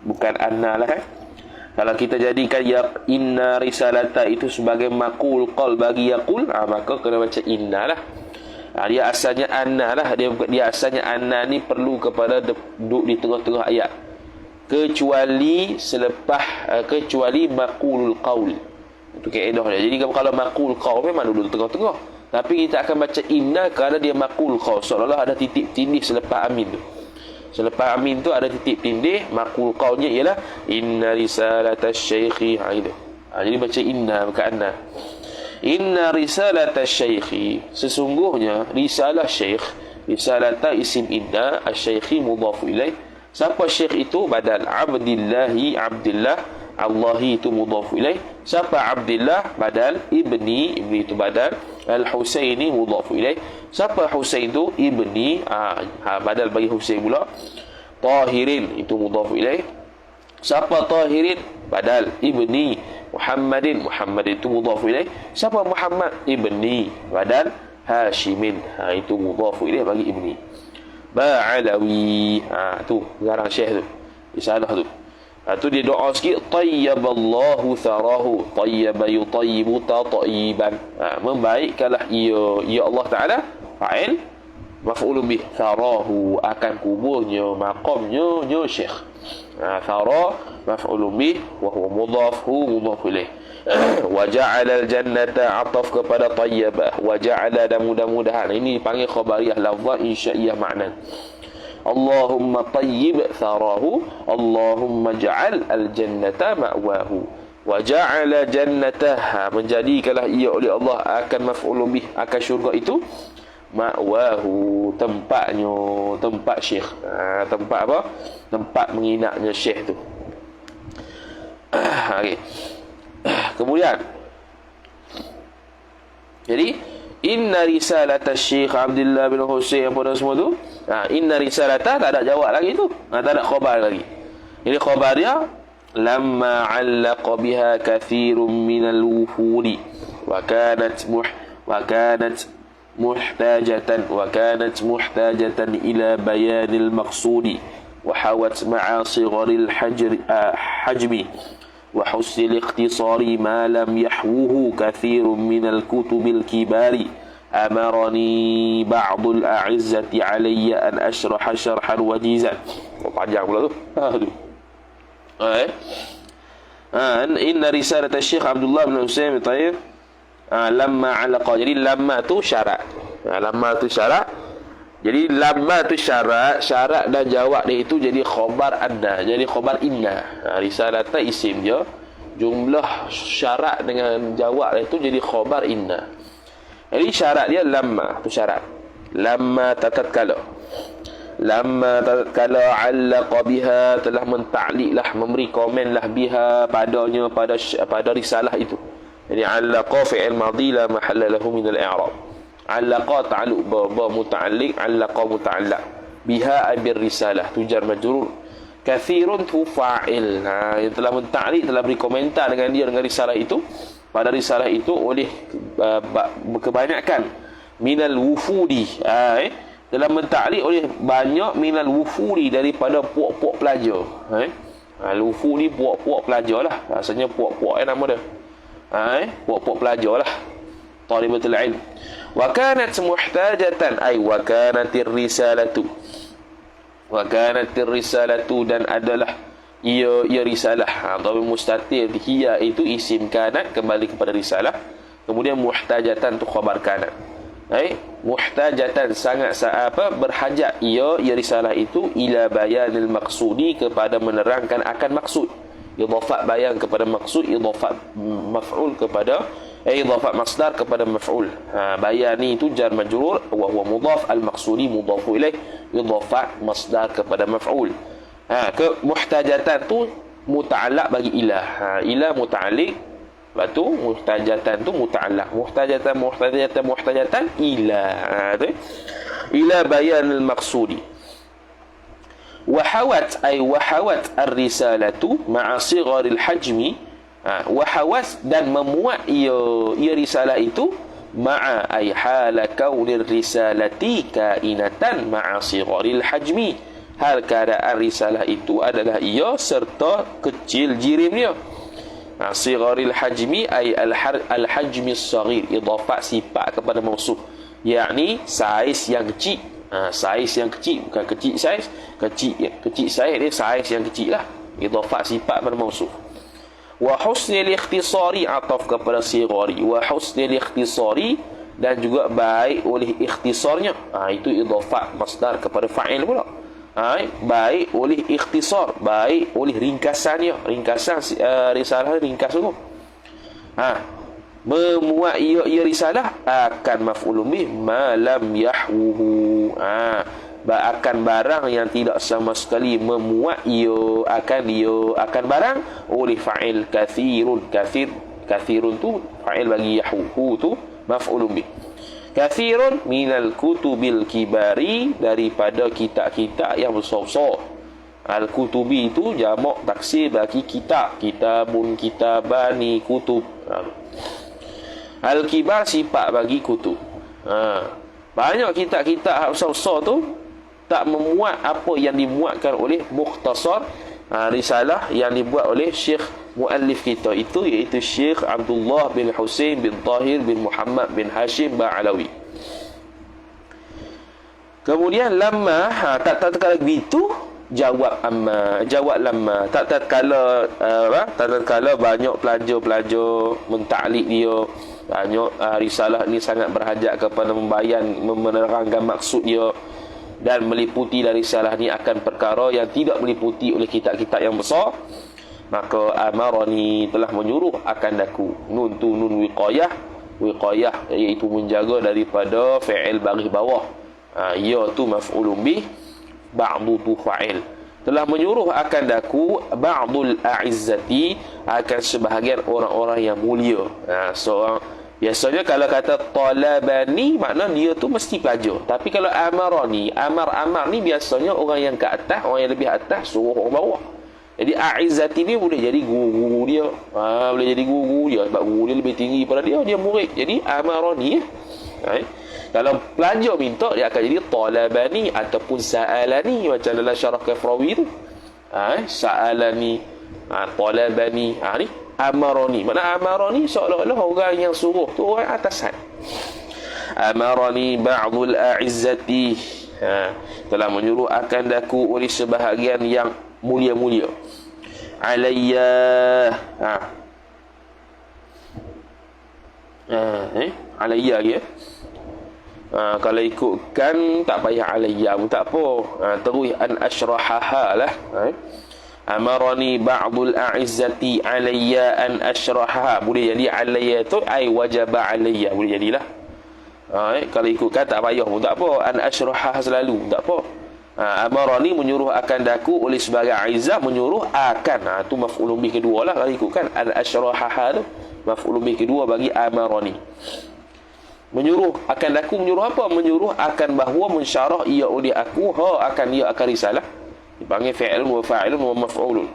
bukan anna lah. Kalau kita jadikan inna risalata itu sebagai makul qal bagi yaqul, maka kena baca inna lah. Dia asalnya anna lah. Dia asalnya anna ni perlu kepada duduk di tengah-tengah ayat, kecuali makulul qaul. Itu kaedah dia. Jadi kalau makul qaul memang duduk di tengah-tengah, tapi kita akan baca inna kerana dia makul qaul, seolah-olah ada titik tindih selepas amin tu. Selepas amin tu ada titik tindih, makul qaulnya ialah inna risalatash syaikhi. Jadi baca inna bukan anna. Inna risalata syaikhi, sesungguhnya risalah syekh, risalata isim inna, asy-syaikhi mudhaf ilaih. Siapa syekh itu? Badal Abdillahi, Abdillah, Allahi itu mudhaf ilaih. Siapa Abdillah? Badal ibni, ibni itu badal. Al-Husaini mudhaf ilaih. Siapa Husain itu? Ibni, badal bagi Husain pula. Tahirin itu mudhaf ilaih. Siapa Tahirin? Badal ibni Muhammadin, Muhammad itu mudhaf ilaih. Siapa Muhammad? Ibni, badal Hashimin, itu mudhaf ilaih bagi ibni. Ba'alawi, tu garang syekh tu, risalah tu. Tu dia doa sikit, tayyaballahu tharahu, tayyaba yutayyibu tatayyiban, membaikkanlah ia Allah Ta'ala, fa'il maf'ulun bih, tharahu akan kuburnya, maqamnya syekh. Thara maf'ulun bih wa huwa mudhaf, hu mudhaf ilaih. Wa ja'ala al-jannata, ataf kepada tayyibah. Wa ja'ala, dan mudah-mudahan ini dipanggil khabariyah lafzah insya'iyah makna. Allahumma tayyib tharahu, Allahumma ja'al al-jannata ma'wahu. Wa ja'ala jannatah, menjadikanlah ia oleh Allah akan maf'ulun bih, akan syurga itu, ma'wahu, tempatnya, tempat syekh. Tempat apa? Tempat menginapnya syekh tu. Okey. Kemudian, jadi inna risalata Syekh Abdullah bin Husain pada semua tu, inna risalata tak ada jawab lagi tu, tak ada khabar lagi. Jadi khabar dia, lamma 'allaqa biha kathirun minal wufudi wa kanat muhtajatan ila bayanil maqsudi wa hawat ma'a sigharil hajmi wa husnil ikhtisari ma lam yahwuhu kathirun minal kutubil kibari amarani ba'dul a'izzati alayya an ashraha syarhan wajizan. Panjang pula tu. Inna risalat Syekh Abdullah bin Husain Tayyib, lamma 'alaqa, jadi lamma tu syarat. Lamma tu syarat. Jadi lamma tu syarat dan jawab dia itu jadi khabar anna, jadi khabar inna. Risalata isim dia, jumlah syarat dengan jawab dia itu jadi khabar inna. Jadi syarat dia lamma tu syarat. Lamma tatkala 'allaqa biha, telah mentakliklah, memberi komenlah biha padanya, pada risalah itu. Jadi 'allaqa fi'il madhi la mahalla lahu min al-i'rab. 'Allaqa ta'alluq ba muta'alliq, 'allaqa muta'allaq, biha bir risalah tu jar majrur, kathirun tu fa'il. Yang telah mentaklik, telah beri komentar dengan dia, dengan risalah itu, pada risalah itu oleh kebanyakan minal wufudi, telah mentaklik oleh banyak minal wufudi, daripada puak-puak pelajar. Wufudi puak-puak pelajar lah, rasanya puak-puak nama dia. Puak-puak pelajar lah, talibatul ilm. Wa kanat muhtajatan, wa kanatir risalatu, dan adalah ia risalah, atau mustatir, hiya itu isim kanat, kembali kepada risalah. Kemudian muhtajatan tu khabar kanat. Muhtajatan, sangat berhajat ia risalah itu, ila bayanil maqsudi, kepada menerangkan akan maksud. Idhafat bayan kepada maksud, idhafat maf'ul kepada idhafat masdar kepada maf'ul. Bayani itu jar majrur, wa huwa mudhaf, al-maqsudi mudhaf ilaih, idhafat masdar kepada maf'ul. Muhtajatan tu muta'allaq bagi ilah. Ilah muta'alliq, lepas tu muhtajatan tu muta'allaq. Muhtajatan ilah. Ila bayanil maqsudi. Wahawat ar-risalatu ma'a sigharil hajmi, wahawat, dan memuat ia risalah itu, ma'a ay hala kaunir risalati kainatan ma'a sigharil hajmi, hal keadaan risalah itu adalah ia serta kecil jirimnya. Sigharil hajmi ay al-hajmi as-saghir, idhafat sifat kepada mausuf, yakni saiz yang kecil. Saiz yang kecil, bukan kecil saiz, kecil saiz dia saiz yang kecil lah, idhafat sifat pada mausuf. Wa husnil ikhtisari, ataf kepada sighari. Wa husnil ikhtisari, dan juga baik oleh ikhtisarnya, itu idhafat masdar kepada fa'il pula. Baik oleh ikhtisar, baik oleh ringkasannya. Ringkasan risalah ringkas tu. memuat ia risalah akan maf'ulun bih ma lam yahwuhu. Akan barang yang tidak sama sekali memuat ia akan barang oleh fa'il kathirun tu fa'il bagi yahwu tu maf'ulun bih. Kathirun minal kutubil kibari, daripada kitab-kitab yang besar-besar. Al-kutubi itu jamak taksir bagi kitab. Kitabun, kitabani, kutub. Al-kibar sifat bagi kutub. Banyak kitab-kitab besar-besar tu tak memuat apa yang dimuatkan oleh mukhtasar risalah yang dibuat oleh Syekh muallif kita itu, iaitu Syekh Abdullah bin Husain bin Tahir bin Muhammad bin Hashim Ba'alawi. Kemudian lamma, tak kala begitu jawab amma, jawab lamma. Tak kala banyak pelajar mentaklik dia, banyak risalah ni sangat berhajat kepada menerangkan maksud dia dan meliputi dari risalah ni akan perkara yang tidak meliputi oleh kitab-kitab yang besar, maka amarani telah menyuruh akan daku. Nun tu nun wiqayah iaitu menjaga daripada fi'il baris bawah. Ya tu maf'ulun bih, ba'du tu fa'il. Telah menyuruh akan daku ba'dul a'izzati, akan sebahagian orang-orang yang mulia. Biasanya kalau kata talabani, makna dia tu mesti pelajar. Tapi kalau amarani, amar ni biasanya orang yang ke atas, orang yang lebih atas suruh orang bawah. Jadi a'izzati ni boleh jadi guru dia. Boleh jadi guru dia sebab guru dia lebih tinggi daripada dia murid. Jadi amarani. Kalau pelajar minta, dia akan jadi talabani ataupun sa'alani, macam dalam syarah Kafrawi tu. Sa'alani, talabani, ni amarani. Mana amarani seolah-olah orang yang suruh tu orang atasan. Amarani ba'dul a'izzati, telah menyuruh akan daku oleh sebahagian yang mulia-mulia. Alayya, alayya ya. Kalau ikutkan tak payah alayya pun tak apa. Terus an ashrahaha lah. Amarani ba'dul a'izzati alayya an ashrahaha. Boleh jadi alayya tu ai wajaba alayya, boleh jadilah. Kalau ikutkan tak payah pun tak apa. An ashrahaha selalu tak apa. Amarani menyuruh akan daku oleh sebagai a'izzah, menyuruh akan. Tu maf'ulun bih kedua lah kalau ikutkan an ashrahaha tu. Maf'ulun bih kedua bagi amarani. Menyuruh akan daku, menyuruh apa? Menyuruh akan bahawa mensyarah ia oleh aku akan ia akan risalah. Dipanggil fi'ilun wa fa'ilun wa maf'ulun.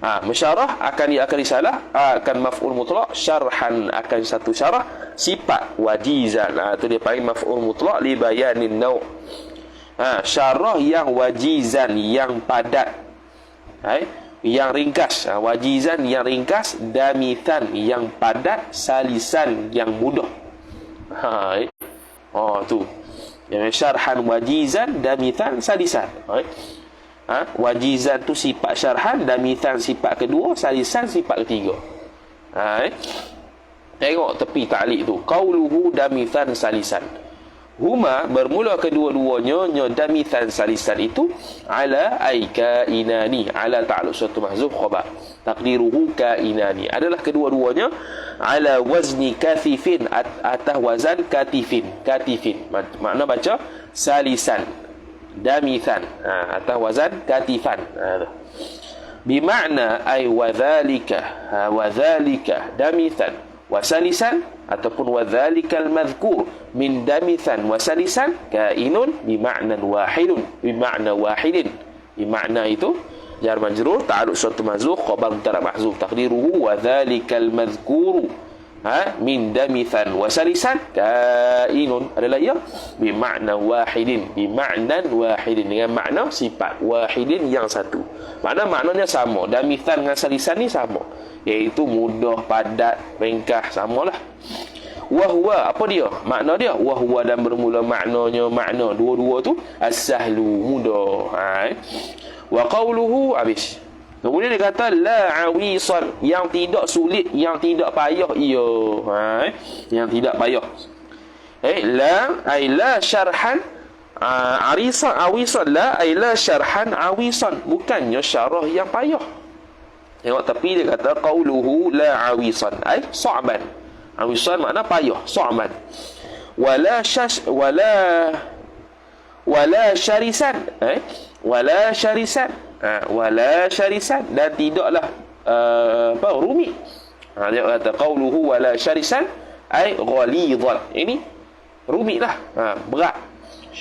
Mensyarah akan ia akan risalah, akan maf'ul mutlaq, syarhan akan satu syarah, sifat wajizan. Itu dia panggil maf'ul mutlaq li bayanin naw'. Syarah yang wajizan, yang padat. Yang ringkas, wajizan yang ringkas, damithan yang padat, salisan yang mudah. Tu yang syarhan wajizan, damithan, salisan. Wajizan tu sifat syarhan, damithan sifat kedua, salisan sifat ketiga. Tengok tepi ta'liq tu, qauluhu damithan salisan. Huma bermula kedua-duanya damithan salisan itu ala ay kainani, ala ta'alluq suatu mahzuf khabar, taqdiruhu kainani, adalah kedua-duanya ala wazni kathifin, atas wazan katifin. Makna baca salisan, damithan, atas wazan katifan. Bimakna ay wadhalika damithan wasalisan, ataupun wadhalikal madhkur min damithan wasalisan kainun bimakna wahidun, bimakna wahidin. Bimakna itu jar majrur, ta'alluq suatu mahzuf, khabar mubtada mahzuf, taqdiruhu wadhalikal madhkuru min damithan wasalisan kainun, adalah ia bimakna wahidin, bimaknan wahidin, dengan makna sifat wahidin yang satu. Maknanya sama, damithan dengan salisan ni sama, iaitu mudah, padat, ringkas, samalah. Wahwa, apa dia? Makna dia wahwa, dan bermula maknanya, makna dua-dua tu as-sahlu, mudah. Wa qawluhu, habis. Kemudian dia kata la awisan, yang tidak sulit, yang tidak payah ia. Yang tidak payah. La ay la syarhan arisan awisan, la ay la syarhan awisan, bukannya syarah yang payah. Tengok tapi dia kata qauluhu la awisan ay sa'ban. wisal makna payah, sa'man. Wala syarisan, wala syarisan, wala syarisan, dan tidaklah rumit. Dia kata qauluhu wala syarisan ay ghalidhan, ini rumitlah, berat.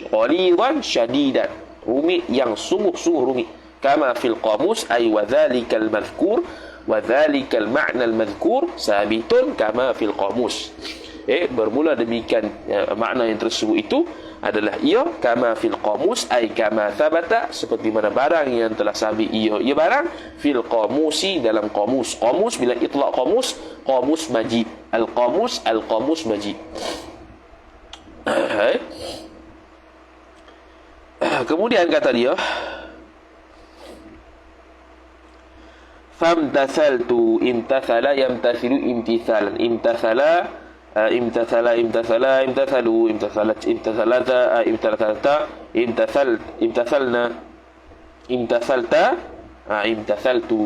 Ghalidhan syadidan, rumit yang sungguh-sungguh rumit. Kama fil qamus ay wa dhalikal madhkur wa dhalikal ma'na al madhkur sabitun kama fil qamus. Bermula demikian, makna yang tersebut itu adalah ia kama fil qamus ay kama thabata, seperti mana barang yang telah sabit ia barang fil qamusi, dalam qamus. Qamus bila itlaq qamus majid, al qamus majid. Kemudian kata dia famtathaltu imtathala yamtathilu imtithalan, imtathalu imtathalata imtathalna imtathalta imtathaltu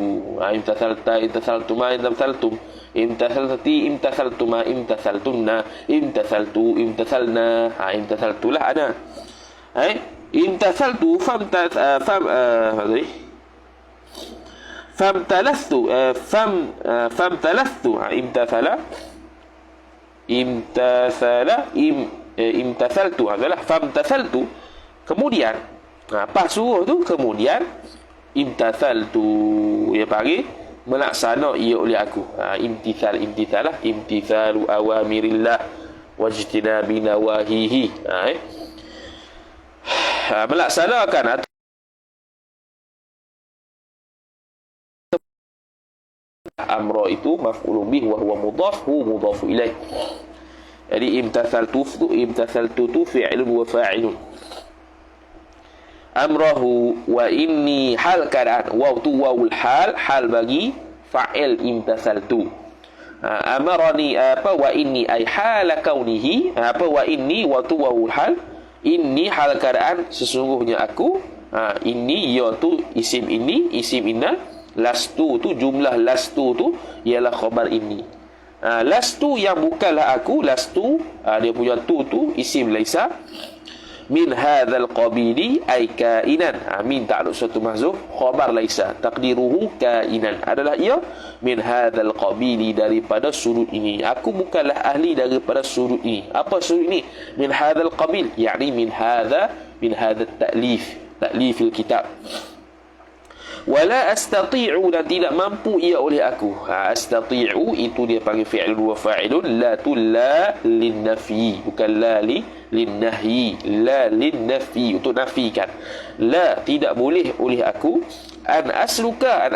imtathaltuma imtathaltum imtathalti imtathaltuma imtathaltunna imtathaltu imtathalna imtathaltulah ana. Imtathaltu famtalathu imtathaltu adalah famtathaltu, kemudian pas suruh tu kemudian imtathaltu, dia panggil melaksana ia oleh aku. Imtithalah imtithalu awamirillah wajtinabi nawahihi, melaksanakan amra itu maf'ulun bih wa huwa mudhafu ilaih. Jadi imtathaltu tu fi'lun wa fa'ilun. Amrahu wa inni hal keadaan, waw tu wawul hal bagi fa'il imtathaltu. Amarani wa inni ay hala kaunihi, wa inni wa tu wawul hal, inni hal keadaan sesungguhnya aku, inni ya tu isim ini, isim inna, lastu tu jumlah lastu tu ialah khabar ini. Lastu yang bukanlah aku, lastu dia punya tu isim laisa. Min hadzal qabili ay kainan, min ta'alluq suatu mahzuf, khabar laisa taqdiruhu kainan adalah ia min hadzal qabili, daripada sudut ini. Aku bukanlah ahli daripada sudut ini. Apa sudut ini? Min hadzal qabil, yakni min hadza ta'lifil kitab. Wala astati'u, dan tidak mampu ia oleh aku. Astati'u itu dia panggil fi'lun wa fa'ilun, la tu la linnafi, bukan la linnahyi, la linnafi, untuk nafikan. La tidak boleh oleh aku. An asluka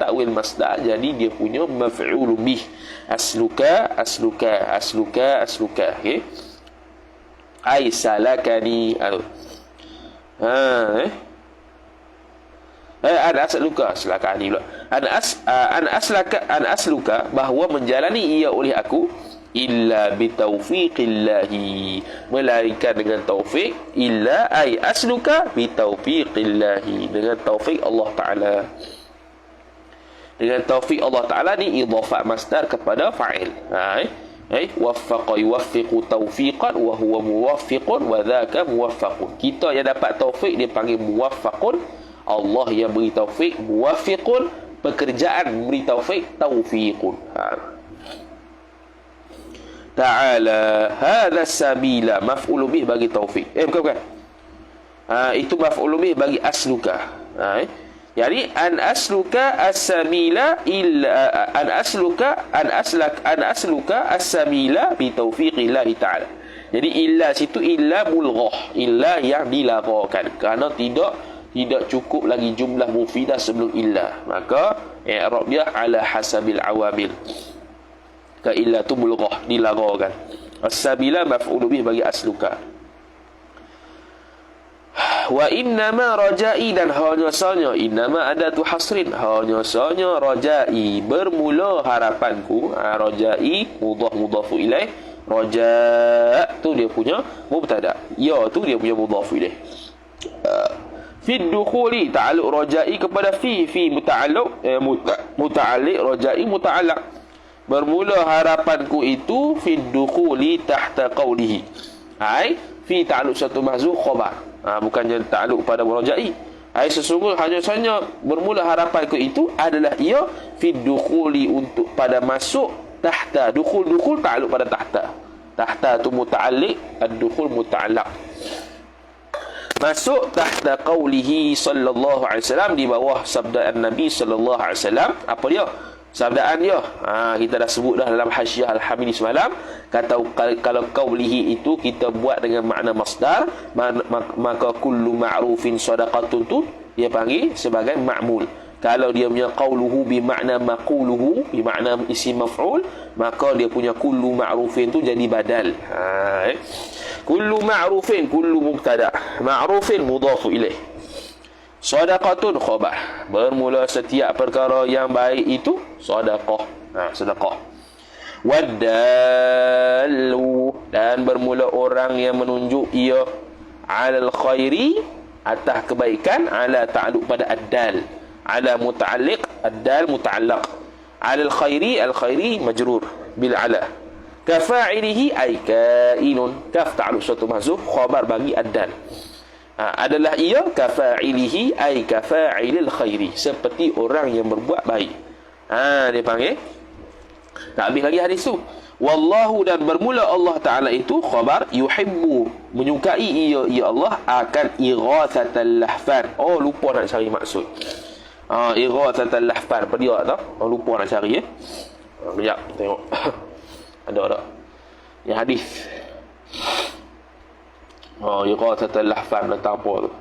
takwil masdar, jadi dia punya maf'ulun bih. Asluka, okey. Ai salakani, an asluka, silakan ni pula. An asluka, bahawa menjalani ia oleh aku, illa bitaufiqillahi, melainkan dengan taufik, illa ay asluka bitaufiqillahi, dengan taufik Allah Ta'ala. Dengan taufik Allah Ta'ala ni idhafat masdar kepada fa'il. Waffaqa yuwaffiqu tawfiqan wa huwa muwaffiqun wa dhaka muwaffaqun. Kita yang dapat taufik dia panggil muwaffaqun, Allah yang beri taufik muwaffiqun, pekerjaan beri taufik taufiqun. Ta'ala hadha sabila, maf'ul bih bagi taufik. Bukan. Itu maf'ul bih bagi asluka. Jadi an asluka as-sabila illa an asluka as-sabila bi taufiqillah ta'ala. Jadi illa situ illa mulghah, illa yang dilaghakan, kerana tidak cukup lagi jumlah mufidah sebelum illa, maka i'rab dia ala hasabil awamil. Ka illa tu mulghah, dilaghakan. As-sabila maf'ul bih bagi asluka. Wa innama rajai, dan hanya sahaja innama adatu hasrin, hanya sahaja rajai, bermula harapanku. Rajai mudhafu ilaih, raja tu dia punya mubtada, ya tu dia punya mudhafu ilaih. Fi dukhuli, ta'alluq rajai kepada fi muta'alliq muta'alliq rajai muta'allaq. bermula harapanku itu fi dukhuli tahta qawlihi. Ai fi ta'alluq satu mahzuf khabar. Bukannya ta'alluq pada muraja'i. Ai sesungguhnya hanya saja bermula harapanku itu adalah ia fi dukhuli untuk pada masuk tahta. Dukhul ta'alluq pada tahta. Tahta tu muta'alliq, ad-dukhul muta'allaq. Masuk tahta qawlihi sallallahu alaihi wasallam, di bawah sabdaan Nabi sallallahu alaihi wasallam. Apa dia? Sabdaan dia. Kita dah sebut dah dalam Hasyiah Al-Hamidi semalam. Kata kalau qawlihi itu kita buat dengan makna masdar, maka kullu ma'rufin sadaqatun tu dia panggil sebagai ma'mul. Kalau dia punya qawluhu bimakna maquluhu, bimakna isim maf'ul, maka dia punya kullu ma'rufin tu jadi badal. Kullu ma'rufin, kullu mubtada, ma'rufin mudhafu ilaih, sadaqatun khabar. Bermula setiap perkara yang baik itu sedekah. Sedekah. Wadallu, dan bermula orang yang menunjuk ia alal khairi, atas kebaikan, ala ta'alluq pada ad-dal, ala muta'alliq, ad-dal muta'allaq, alal khairi, al-khairi majrur bil ala. Kafa'ilihi ay kainun, kaf ta'alluq suatu mahzuf, khabar bagi ad-dal. Adalah ia kafa'ilihi ay kafa'ilil khairi, seperti orang yang berbuat baik. Dia panggil. Tak habis lagi hadis tu. Wallahu, dan bermula Allah Ta'ala itu khabar, yuhibbu, menyukai ia Allah akan ighathatal lahfan. Lupa nak cari maksud. Ighathatal lahfan. Apa dia tak? Lupa nak cari. Sekejap, tengok. Ada tak? Yang hadis. Ighathatal lahfan tentang apa tu?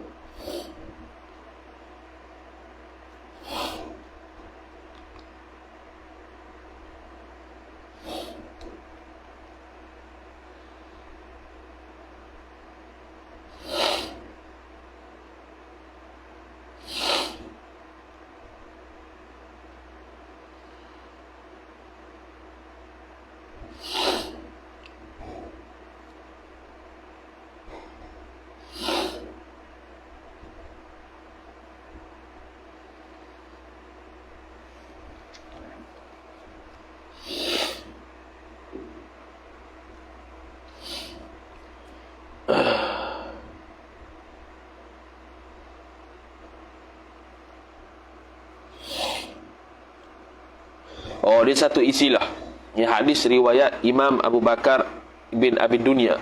Dia satu istilah. Ini hadis riwayat Imam Abu Bakar bin Abi Dunya.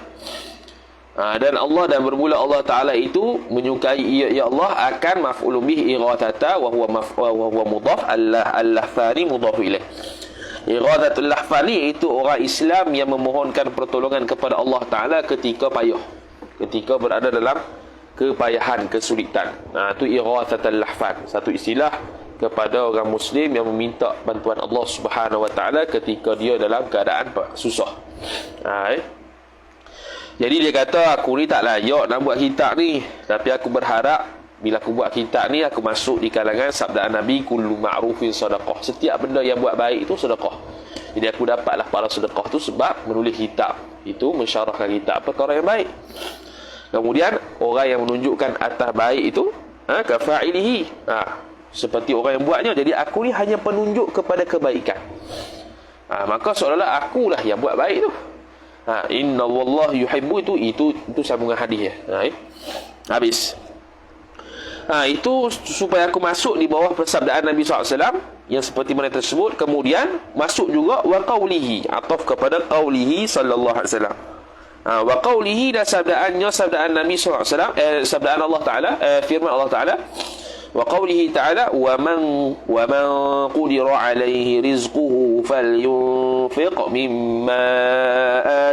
Dan Allah, dan bermula Allah Ta'ala itu menyukai ia Allah akan maf'ulun bih ighathata wa huwa mudhaf, al-lahfani mudhaf ilaih. Ighathatul lahfani itu orang Islam yang memohonkan pertolongan kepada Allah Ta'ala ketika payah, ketika berada dalam kepayahan, kesulitan. Itu ighathatul lahfan, satu istilah kepada orang Muslim yang meminta bantuan Allah Subhanahu Wa Taala ketika dia dalam keadaan susah. Jadi dia kata, aku ni tak layak nak buat kitab ni, tapi aku berharap bila aku buat kitab ni, aku masuk di kalangan sabdaan Nabi, kullu ma'rufin sadaqah. Setiap benda yang buat baik itu sedekah. Jadi aku dapatlah pahala sedekah tu sebab menulis kitab itu, mensyarahkan kitab perkara yang baik. Kemudian orang yang menunjukkan atas baik itu kafa'ilihi, seperti orang yang buatnya. Jadi aku ni hanya penunjuk kepada kebaikan. Maka seolah-olah akulah yang buat baik tu. Inna wallahu yuhibbu, itu sambungan hadis ya. Habis. Itu supaya aku masuk di bawah persabdaan Nabi SAW yang seperti mana tersebut. Kemudian masuk juga wa qawlihi, ataf kepada qawlihi sallallahu alaihi wasallam. Wa qawlihi, dan sabdaannya, sabdaan Nabi SAW, sabdaan Allah Ta'ala, firman Allah Ta'ala, wa qawlihi ta'ala, wa man qudira alaihi rizquhu falyunfiq mimma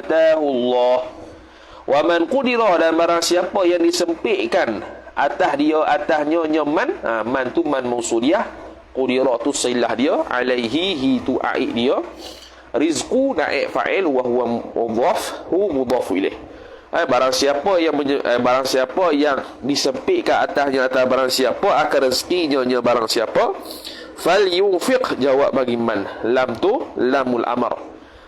atahu Allah. Wa man qudira, dan barang siapa yang disempitkan atasnya man, man tu man mausuliyah, qudira tu silah dia, alaihi hi tu aid dia, rizqu naik fa'il wa huwa mudhaf, hu mudhaf ilaih. Barang siapa yang disempitkan atas barang siapa, akan rezekinya barang siapa, fal yunfiq, jawab bagi man, lam tu lamul amar,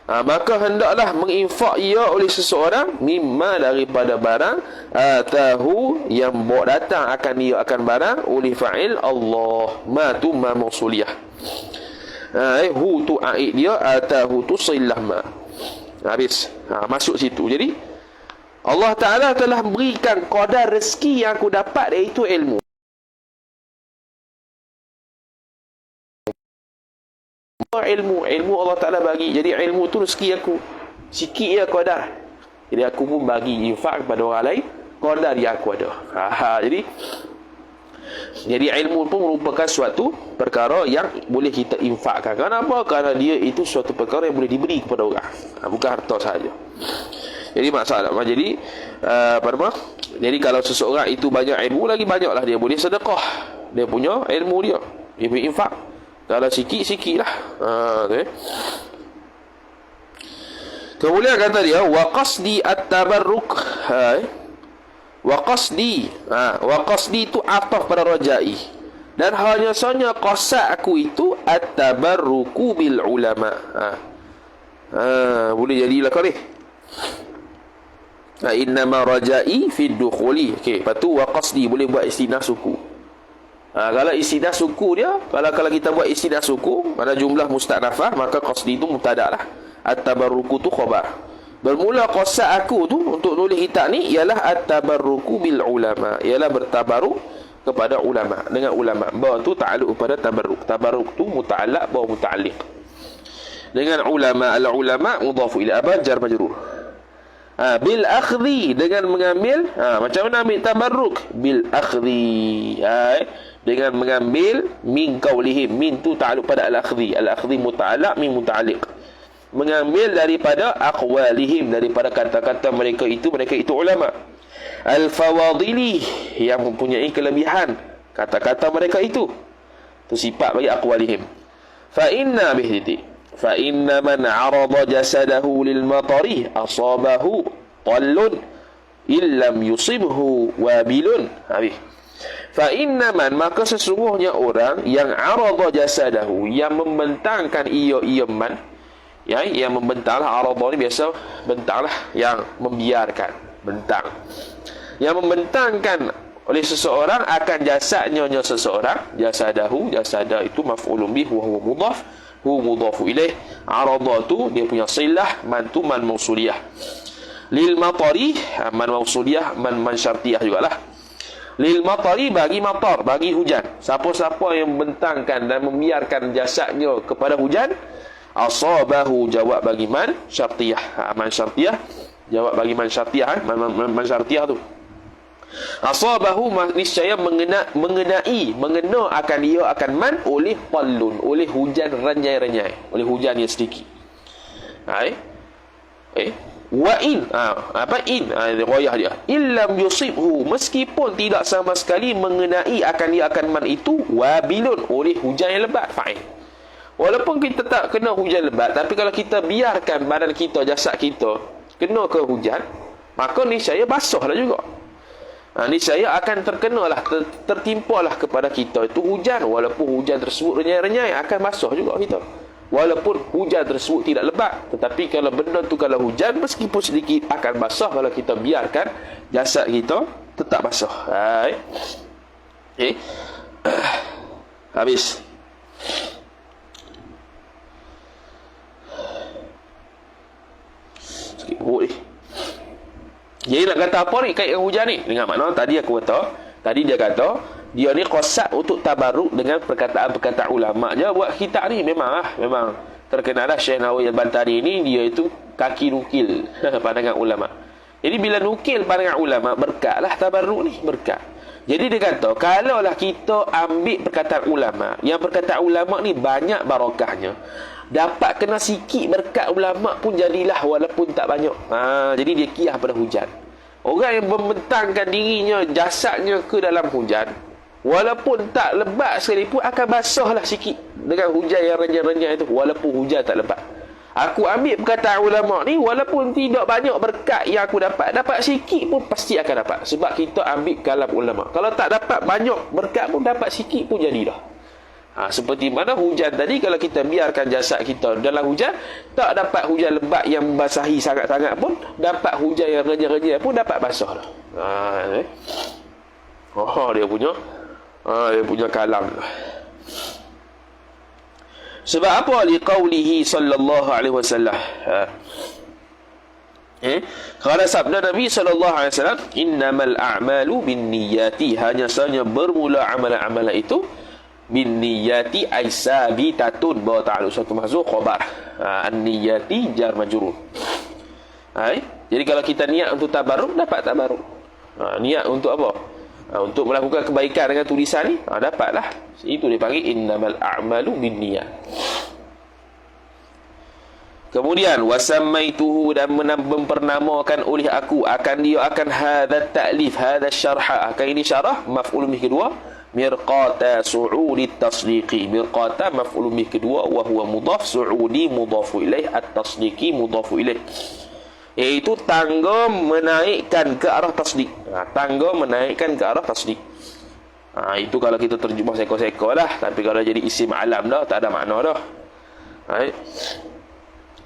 maka hendaklah menginfak ia oleh seseorang, mimma, daripada barang, atahu, yang bawa datang akan ia akan barang, oleh fa'il Allah, ma tu ma mausuliyah. Hu tu aid dia, atahu tu sillah ma. Habis. Masuk situ. Jadi Allah Ta'ala telah berikan qadar rezeki yang aku dapat, iaitu ilmu. Ilmu Allah Ta'ala bagi. Jadi ilmu tu rezeki aku. Sikit ya qadar. Jadi aku pun bagi infak kepada orang lain qadar yang aku ada. Jadi ilmu pun merupakan suatu perkara yang boleh kita infakkan. Kenapa? Kerana dia itu suatu perkara yang boleh diberi kepada orang, bukan harta sahaja. Jadi masalah. Jadi jadi kalau seseorang itu banyak ilmu, lagi banyaklah dia boleh sedekah. Dia punya ilmu dia boleh infak. Kalau sikit-sikit lah. Okay. Kemudian kata dia, wa qasdi at-tabarruk. Wa qasdi itu ataf pada rajai. Dan hanya saja qasad aku itu at-tabarruku bil ulama. Boleh jadilah kau ni. Innama rajai fi dukhuli. Okey, lepas tu wa qasdi boleh buat istinah suku. Kalau istinah suku dia, kalau kita buat istinah suku pada jumlah musta'nafah, maka qasdi itu mubtada lah. At-tabarruku tu khabar. Bermula qasad aku tu untuk nulis kitab ni ialah at-tabarruku bil ulama, ialah bertabaruk kepada ulama, dengan ulama. Ba tu ta'alluq kepada tabarruk. Tabarruk tu muta'allaq, ba muta'alliq dengan ulama. Al-ulama mudhafu ila apa, jar majrur. Bil akhdhi, dengan mengambil. Macam mana ambil tabarruk? Bil akhdhi, dengan mengambil min qaulihim. Min tu ta'alluq pada al-akhdhi. Al-akhdhi muta'allaq, min muta'alliq. Mengambil daripada aqwalihim, daripada kata-kata mereka itu ulama. Al-fawadili, yang mempunyai kelebihan kata-kata mereka itu sifat bagi aqwalihim. Fa inna man 'arada jasadahu lil matari asabahu tallun illam yusibhu wabilun. Habis. Fa inna man, maka sesungguhnya orang yang 'arada jasadahu, yang membentangkan ia man, yang membentanglah. Arada ni biasa bentanglah, yang membiarkan, bentang, yang membentangkan oleh seseorang akan jasadnya seseorang. Jasada itu maf'ulun bih wa huwa mudhaf, hu mudhafu ilaih. Arada tu dia punya silah, man tu man mausuliyah. Lil matari, man mausuliyah, man syartiyah jugalah. Lil matari, bagi matar, bagi hujan. Siapa-siapa yang membentangkan dan membiarkan jasadnya kepada hujan, asabahu, jawab bagi man syartiyah. Man syartiyah, jawab bagi man syartiyah. Man syartiyah tu asabahu, niscaya mengena akan dia, akan man, oleh tallun, oleh hujan renyai-renyai, oleh hujan yang sedikit. Wa in, riwayah dia, illam yusibhu, meskipun tidak sama sekali mengenai akan dia, akan man itu, wabilun, oleh hujan yang lebat. Fa'il, walaupun kita tak kena hujan lebat, tapi kalau kita biarkan badan kita, jasad kita kena ke hujan, maka niscaya basahlah juga. Niscaya akan terkenalah, tertimpalah kepada kita itu hujan. Walaupun hujan tersebut renyai-renyai, akan basah juga kita. Walaupun hujan tersebut tidak lebat, tetapi kalau benda tu, kalau hujan meskipun sedikit, akan basah kalau kita biarkan jasad kita tetap basah. Habis. Sikit buruk ni. Jadi nak kata apa ni kait dengan hujan ni? Dengan makna tadi aku kata, tadi dia kata dia ni qasad untuk tabarruk dengan perkataan-perkataan ulama je buat kitab ni. Memang terkenal dah Syekh Nawawi Al-Bantari ni, dia itu kaki nukil pandangan ulama. Jadi bila nukil pandangan ulama, berkatlah tabarruk ni, berkat. Jadi dia kata, kalaulah kita ambil perkataan ulama, yang perkataan ulama ni banyak barakahnya, dapat kena sikit berkat ulama pun jadilah, walaupun tak banyak. Jadi dia kiyah pada hujan. Orang yang membentangkan dirinya, jasadnya ke dalam hujan, walaupun tak lebat sekalipun, akan basahlah sikit dengan hujan yang renyai-renyai itu, walaupun hujan tak lebat. Aku ambil perkataan ulama ni, walaupun tidak banyak berkat yang aku dapat sikit pun pasti akan dapat. Sebab kita ambil kalam ulama. Kalau tak dapat banyak berkat pun, dapat sikit pun jadilah. Seperti mana hujan tadi, kalau kita biarkan jasad kita dalam hujan, tak dapat hujan lebat yang membasahi sangat-sangat pun, dapat hujan yang renyai-renyai pun dapat basah dah. Dia punya kalam. Sebab apa? Liqaulihi sallallahu alaihi wasallam. Kerana sabda Nabi sallallahu alaihi wasallam, innamal a'malu binniyati, hanya sahaja bermula amalan-amalan itu binniyati ay sabitatun, bawa ta'aluk suatu mahzuf khabar. An-niyati jar majrur. Jadi kalau kita niat untuk tabarruk, dapat tabarruk. Niat untuk apa? Untuk melakukan kebaikan dengan tulisan ni, dapatlah. Itu dipanggil innamal a'malu binniyat. Kemudian wasammaituhu, dan mempernamakan oleh aku akan dia akan hadza ta'lif hadza syarha, akan ini syarah maf'ul bih kedua, mirqata su'udi tasdiqi. Mirqata maf'ul bih kedua wa huwa mudhaf, su'udi mudhafu ilaih, at-tasdiqi mudhafu ilaih, iaitu tangga menaikkan ke arah tasdik. Tangga menaikkan ke arah tasdik. Itu kalau kita terjemah seko-seko lah. Tapi kalau jadi isim alam dah, tak ada makna dah.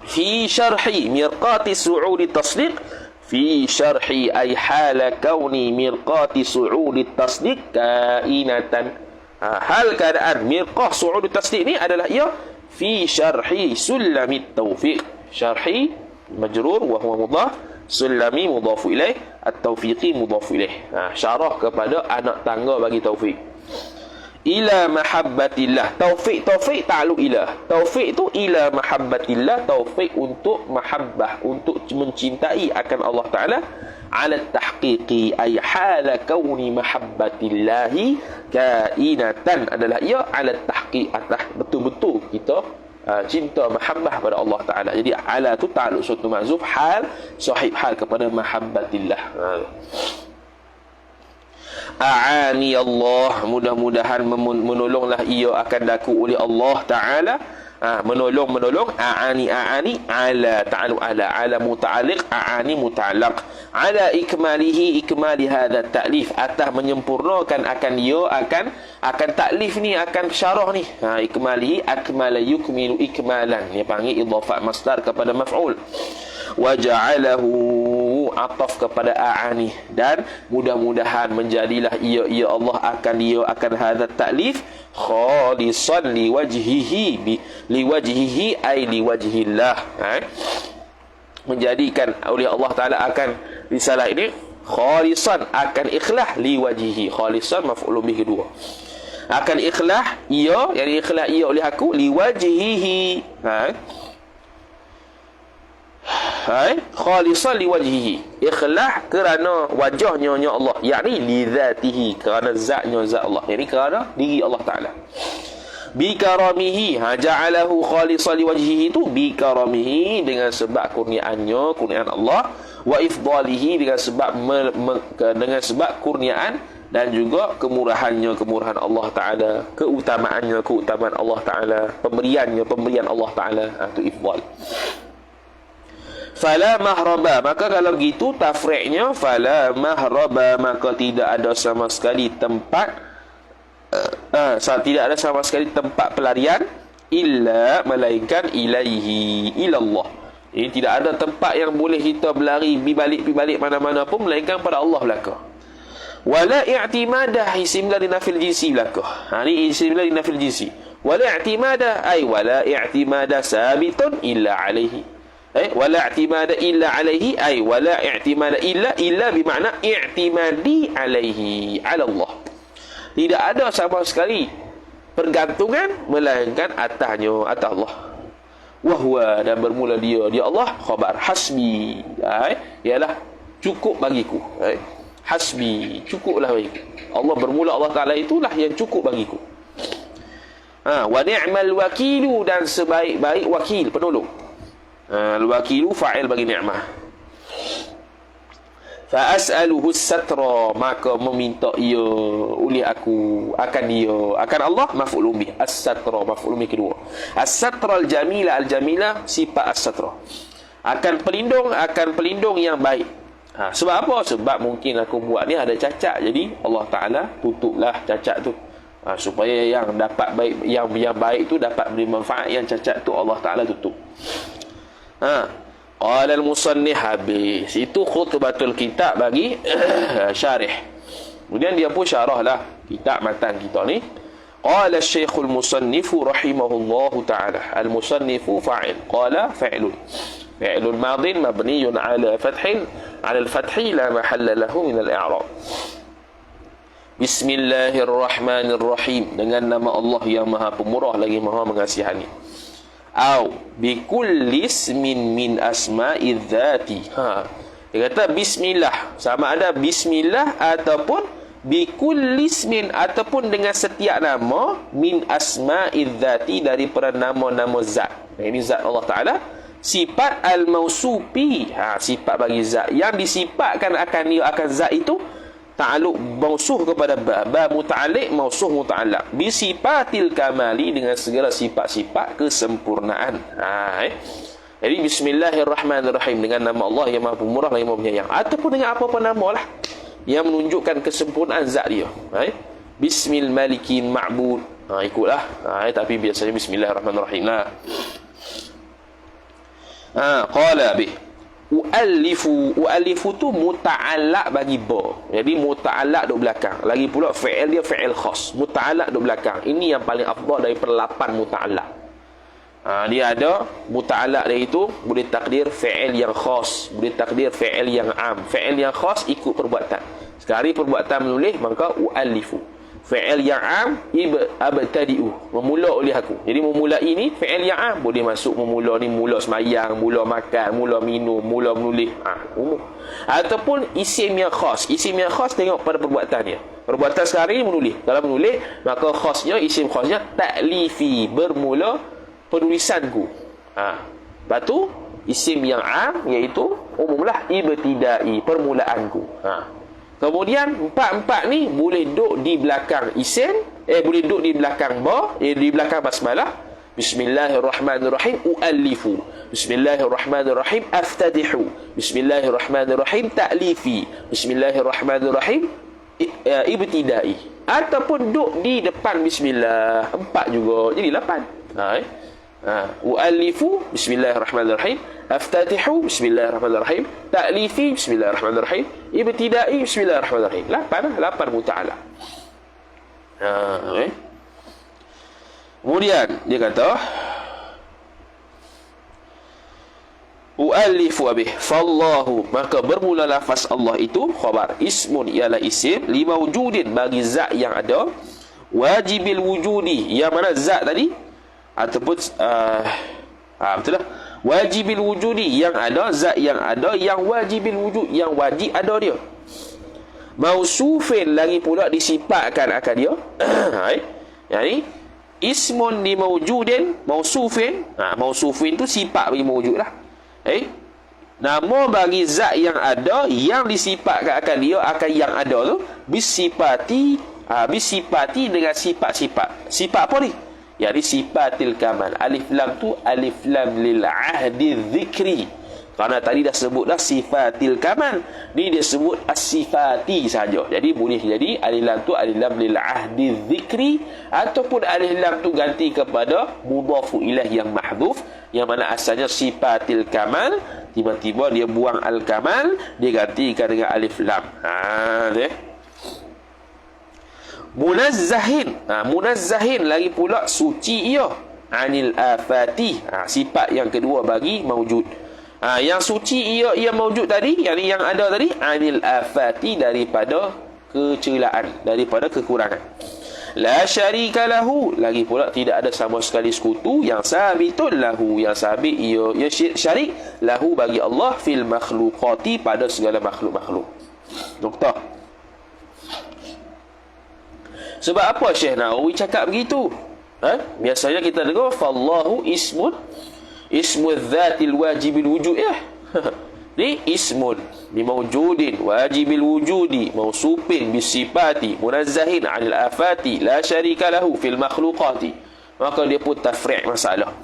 Fi syarhi mirqati su'udi tasdiq. Fi syarhi ay hala kauni mirqati su'udi tasdiq kainatan. Hal keadaan mirqah su'udi tasdiq ni adalah ia fi syarhi sulamit taufiq. Syarhi majrur wa huwa mudhaf, sulami mudhafu ilaih, at-taufiqi mudhafu ilaih. Syarah kepada anak tangga bagi taufik. Ila mahabbatillah. Taufik ta'alluq ila. Taufik tu ila mahabbatillah, taufik untuk mahabbah, untuk mencintai akan Allah Taala. Ala tahqiqi ay hala kauni mahabbatillahi kainatan, adalah ia ala tahqiq, atas betul-betul kita cinta mahabbah pada Allah Ta'ala. Jadi ala tu ta'aluk suatu ma'zuf, hal sahib hal kepada mahabbatillah. A'ani Allah, mudah-mudahan menolonglah ia akan daku oleh Allah Ta'ala. Menolong a'ani ala ta'aluk ala muta'alliq, a'ani muta'allaq ala ikmalihi hadha ta'lif, atas menyempurnakan akan dia akan ta'lif ni, akan syarah ni. Ikmalihi akmala yukmilu ikmalan, dia panggil idhafat masdar kepada maf'ul. Wa ja'alahu ataf kepada a'ani, dan mudah-mudahan menjadilah ia Allah akan hadha ta'lif khalisan liwajhihi ay liwajhillah. Menjadikan oleh Allah Ta'ala akan risalah ini khalisan, akan ikhlas, liwajhihi, khalisan maf'ul bih kedua, akan ikhlas ia, yani ikhlas ia oleh aku, liwajhihi, khalisan liwajhihi, ikhlas kerana wajahnya Allah, yakni li zatihi, kerana zatnya zat Allah, yakni kerana diri Allah Ta'ala. Bi karamihi, ja'alahu khalisan liwajhihi, tu bi karamihi, dengan sebab kurniaannya, kurniaan Allah, wa ifdalihi, dengan sebab kurniaan dan juga kemurahannya, kemurahan Allah Ta'ala, keutamaannya, keutamaan Allah Ta'ala, pemberian Allah Ta'ala, itu ifdal. Fala mahraba, maka kalau gitu tafri'nya fala mahraba, maka tidak ada sama sekali tempat tidak ada sama sekali tempat pelarian, illa, melainkan ilaihi, ilallah. Ini tidak ada tempat yang boleh kita berlari balik mana-mana pun, melainkan pada Allah belaka. Wala i'timadah, isim la dinafil jinsi belaka. Ini isim la dinafil jinsi. Wala i'timadah ay wala i'timadah sabitun illa alaihi. Wala i'timada illa alaihi ay wala i'timada illa bermakna i'timadi alaihi, ala Allah. Tidak ada sama sekali pergantungan melainkan atasnya, atas Allah. Wahwa, dan bermula dia Allah, khabar hasbi, ialah cukup bagiku. Hasbi, cukuplah bagiku. Allah bermula, Allah Ta'ala itulah yang cukup bagiku. Wa ni'mal wakilu, dan sebaik-baik wakil, penolong. Al-wakilu fa'il bagi ni'mah. Fa as'aluhu satra, maka meminta ia oleh aku akan dia, akan Allah, maf'ul bih, as-satra maf'ul bih kedua, as-satra al-jamila sifat as-satra, akan pelindung yang baik. Sebab apa? Sebab mungkin aku buat ni ada cacat, jadi Allah Ta'ala tutuplah cacat tu, supaya yang dapat baik, yang baik tu dapat beri manfaat, yang cacat tu Allah Ta'ala tutup. Qala al-musannif, habis itu khutbatul kitab bagi syarih. Kemudian dia pun syarahlah kitab matan kita ni. Qala Syekhul Musannifu rahimahullahu ta'ala. Al-musannifu fa'il. Qala fa'ilun. Fi'lun madin mabniyun ala al-fathi la mahalla lahu min al-i'rab. Bismillahirrahmanirrahim. Dengan nama Allah yang Maha Pemurah lagi Maha Mengasihani. Au bi kulli ismin min asma'i dzati. Dia kata bismillah, sama ada bismillah ataupun bi kulli ismin, ataupun dengan setiap nama min asma'i dzati, daripada nama-nama zat. Ini zat Allah Taala, sifat al-mausufi. Sifat bagi zat yang disifatkan akan zat itu ta'alluq mausuh kepada ba muta'alliq mausuh muta'allaq bi sifatil kamali, dengan segala sifat-sifat kesempurnaan. Jadi bismillahirrahmanirrahim, dengan nama Allah yang Maha Pemurah lagi Maha Penyayang, ataupun dengan apa-apa nama lah yang menunjukkan kesempurnaan zat dia. Bismil malikin ma'bud, ikutlah. Tapi biasanya bismillahirrahmanirrahim lah. Qala bih u'allifu tu muta'allaq bagi ba. Jadi muta'allaq duduk belakang. Lagi pula fi'il dia fi'il khas, muta'allaq duduk belakang. Ini yang paling afdal daripada 8 muta'allaq. Dia ada muta'allaq dia itu boleh takdir fi'il yang khas, boleh takdir fi'il yang am. Fi'il yang khas ikut perbuatan. Sekali perbuatan menulis, maka u'allifu. Fi'il yang am abtadi'u, memula oleh aku. Jadi memulai ni fi'il yang am, boleh masuk memula ni, mula semayang, mula makan, mula minum, mula menulis, umum. Ataupun isim yang khas. Isim yang khas tengok pada perbuatannya. Perbuatan sekarang ni menulis. Kalau menulis, maka khasnya, isim khasnya ta'lifi, bermula penulisanku. Lepas tu isim yang am, iaitu umumlah ibtidai, permulaanku. Kemudian empat ni boleh duduk di belakang isim, boleh duduk di belakang ba, di belakang basmalah. Bismillahirrahmanirrahim u'allifu, Bismillahirrahmanirrahim aftadihu, Bismillahirrahmanirrahim ta'lifi, Bismillahirrahmanirrahim ibtidai. Ataupun duduk di depan bismillah, 4 juga, jadi 8. U'allifu bismillahirrahmanirrahim, aftatihu bismillahirrahmanirrahim, ta'lifi bismillahirrahmanirrahim, ibtidai bismillahirrahmanirrahim. 8 muta'allaq. Kemudian dia kata u'allifu abih fallahu, maka bermula lafaz Allah itu khabar, ismun ialah isim, lima wujudin bagi zat yang ada, wajibil wujudi, yang mana zat tadi ataupun betul lah, wajibil wujudi yang ada, zat yang ada, yang wajibil wujud, yang wajib ada dia. Mausufin, lagi pula disifatkan akan dia. Yani ismun li mawjudin mausufin. Mausufin tu sifat bagi mawjud lah. Nama bagi zat yang ada, yang disifatkan akan dia, akan yang ada tu bisifati, bisifati dengan sifat-sifat. Sifat apa ni? Yani sifatil kamal. Alif lam tu alif lam lil ahdi dzikri. Kerana tadi dah sebut dah sifatil kamal, ni dia sebut as-sifati saja. Jadi boleh jadi alif lam tu alif lam lil ahdi dzikri, ataupun alif lam tu ganti kepada mudhafu ilaih yang mahdhuf, yang mana asalnya sifatil kamal, tiba-tiba dia buang al-kamal, dia gantikan dengan alif lam. Munazzahin. Munazzahin lagi pula suci ia, anil afati. Sifat yang kedua bagi maujud. Yang suci ia maujud tadi, yang ada tadi, anil afati, daripada kecelaan, daripada kekurangan. La syarika lahu, lagi pula tidak ada sama sekali sekutu, yang sabitun lahu, yang sabit ia syarik lahu bagi Allah, fil makhluqati, pada segala makhluk-makhluk. Noktah. Sebab apa Syekh Nawawi cakap begitu? Biasanya kita dengar fallahu ismun, ismul dzatil wajibil wujud, ni ismun bi mawjudin wajibil wujudi mausufin bisifati munazzahin 'anil afati la syarika lahu fil makhluqati. Maka dia pun tafri' masalah.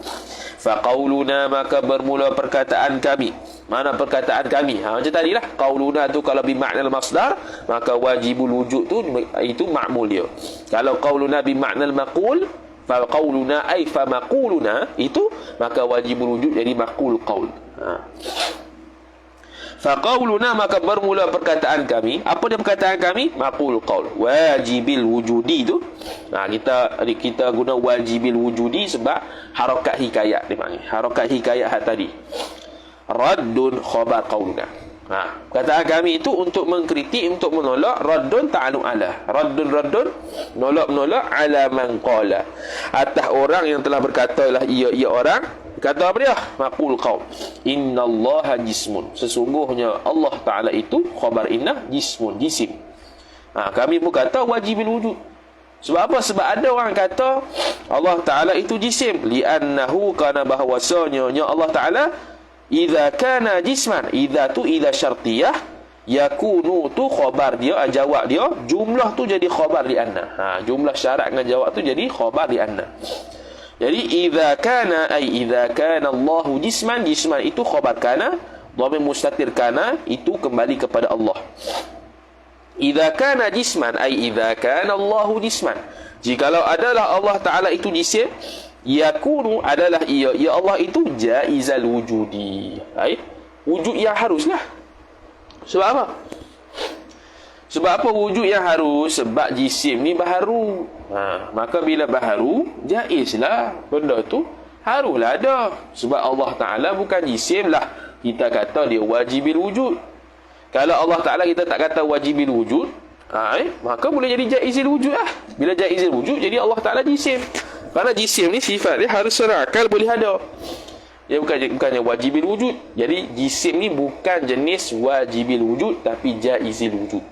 Fa qauluna, maka bermula perkataan kami. Mana perkataan kami? Macam tadilah, qauluna tu kalau bimakna al-masdar, maka wajibul wujud tu itu ma'mul dia. Kalau qauluna bimakna al-maqul, fa qauluna ay fa maquluna, itu maka wajibul wujud jadi maqul qaul. Faqauluna, maka bermula perkataan kami. Apa dia perkataan kami? Maqul qaul. Wajibil wujudi tu. Kita guna wajibil wujudi sebab harakat hikayat dia panggil. Harakat hikayat tadi. Raddun khabar qauluna. Perkataan kami itu untuk mengkritik, untuk menolak. Raddun ta'alu ala. Raddun nolak ala man qala, atas orang yang telah berkata lah ia orang. Kata apa dia? Maqul qaul. Innallaha jismun. Sesungguhnya Allah Ta'ala itu, khabar inna, jismun, jisim. Kami pun kata wajibil wujud. Sebab apa? Sebab ada orang kata Allah Ta'ala itu jisim. Li'annahu, kana bahawasanya Allah Ta'ala idza kana jisman. Idza tu idza syartiyah, yakunu tu khabar dia, jawab dia, jumlah tu jadi khabar li'anna. Jumlah syarat dengan jawab tu jadi khabar li'anna. Jadi idza kana Allahu jisman, jisman itu khabar kana, dhamir mustatir kana itu kembali kepada Allah. Idza kana jisman idza kana Allahu jisman, jikalau adalah Allah Taala itu jisim, yakunu adalah ia Allah itu jaizal wujudi, wujud yang haruslah. Sebab apa? Sebab apa wujud yang harus? Sebab jisim ni baharu. Maka bila baharu, jaizlah benda tu haruslah ada. Sebab Allah Ta'ala bukan jisim lah, kita kata dia wajibil wujud. Kalau Allah Ta'ala kita tak kata wajibil wujud, maka boleh jadi jaizil wujud lah. Bila jaizil wujud, jadi Allah Ta'ala jisim. Kerana jisim ni sifat dia harus secara akal boleh ada. Dia bukannya wajibil wujud. Jadi jisim ni bukan jenis wajibil wujud, tapi jaizil wujud.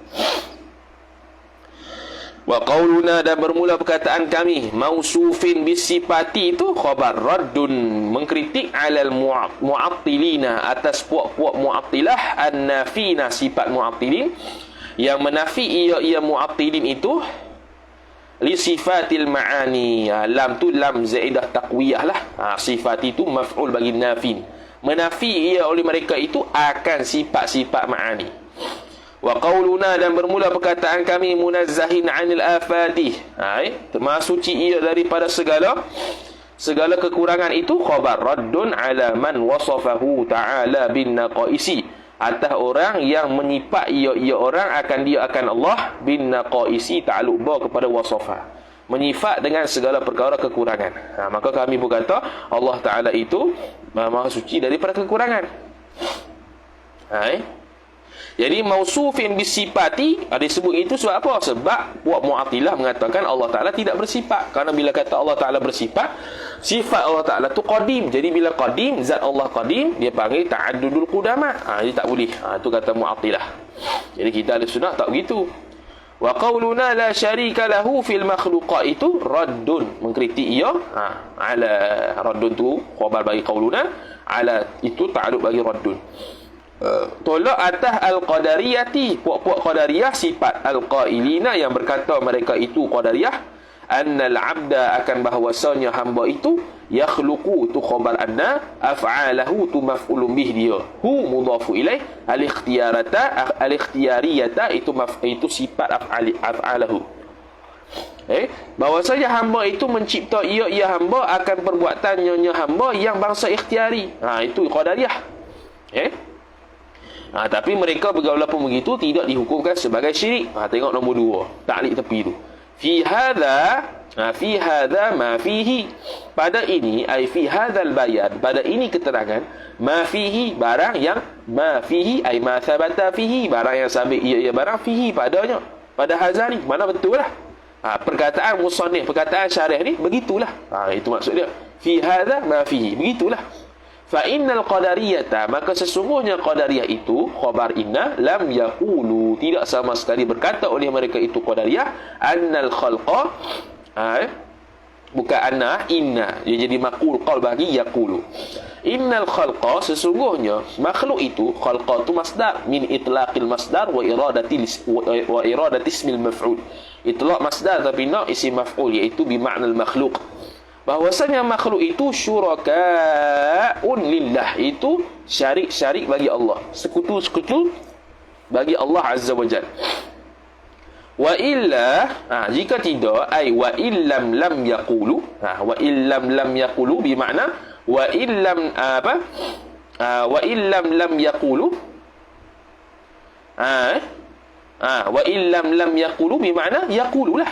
Wa qauluna, dan bermula perkataan kami, mausufin bisifati itu khabar raddun, mengkritik alal mu'attilina, atas puak-puak mu'attilah, an-nafina, sifat mu'attilin, yang menafi ia mu'attilin itu li sifatil ma'ani. Lam tu lam zaidah taqwiyah lah. Sifat itu maf'ul bagi nafin, menafi ia oleh mereka itu akan sifat-sifat ma'ani. Wa qauluna, dan bermula perkataan kami, munazzahin 'anil afati, termasuk suci ia daripada segala kekurangan itu, khabar raddun ala man wasafahu ta'ala bin naqaisi, atas orang yang menyifat ia orang akan dia akan Allah bin naqaisi, ta'alluq ba kepada wasafa, menyifat dengan segala perkara kekurangan. Maka kami berkata Allah Ta'ala itu maha suci daripada kekurangan. Jadi mausufin bisifati disebut itu sebab apa? Sebab puak Mu'attilah mengatakan Allah Ta'ala tidak bersifat. Kerana bila kata Allah Ta'ala bersifat, sifat Allah Ta'ala tu qadim. Jadi bila qadim, zat Allah qadim, dia panggil ta'addudul qudama. Jadi tak boleh. Itu kata Mu'attilah. Jadi kita ahli sunnah tak begitu. Wa qauluna la syarika lahu fil makhluqat itu raddun, mengkritik ia. Ala raddun tu khabar bagi qauluna, ala itu ta'alluq bagi raddun. Tolak atas al-qadariyati, puak-puak qadariyah, sifat al-qailina, yang berkata mereka itu qadariyah, annal abda, akan bahawasanya hamba itu, yakhluqu tu khabar anna, af'alahu tu maf'ulun bih dia, hu mudhafu ilaih, al-ikhtiyariyata itu sifat af'alahu. Bahawasanya hamba itu mencipta ia hamba akan perbuatannya hamba yang bangsa ikhtiari. Itu qadariyah. Tapi mereka walaupun begitu tidak dihukumkan sebagai syirik. Tengok nombor 2, ta'liq tepi tu. Fi hadza ma fihi, pada ini, ai fi hadzal bayan, pada ini keterangan, ma fihi, barang yang, ma fihi ai ma thabata fihi, barang yang sabit ia barang fihi padanya, pada hazani, mana betul lah. Perkataan musannif, perkataan syarih ni begitulah. Itu maksud dia. Fi hadza ma fihi, begitulah. Fa innal qadariyata, maka sesungguhnya qadariyah itu khabar inna, lam yaqulu, tidak sama sekali berkata oleh mereka itu qadariyah, annal khalqa, bukan anna, inna, dia jadi maqul qaul bagi yaqulu. Innal khalqa, sesungguhnya makhluk itu, khalqa tu masdar min itlaqil masdar wa iradati ismil maf'ul. Itlaq masdar tapi nak isim maf'ul, iaitu bi ma'nal makhluq. Bahwasanya makhluk itu syuraka'un lillah, itu syarik bagi Allah, sekutu bagi Allah Azza wa Jalla. Wa illa, jika tidak, ai wa illam lam yaqulu, wa illam lam yaqulu bermakna wa illam wa illam lam yaqulu, Wa illam lam yaqulu bermakna yaqulu lah.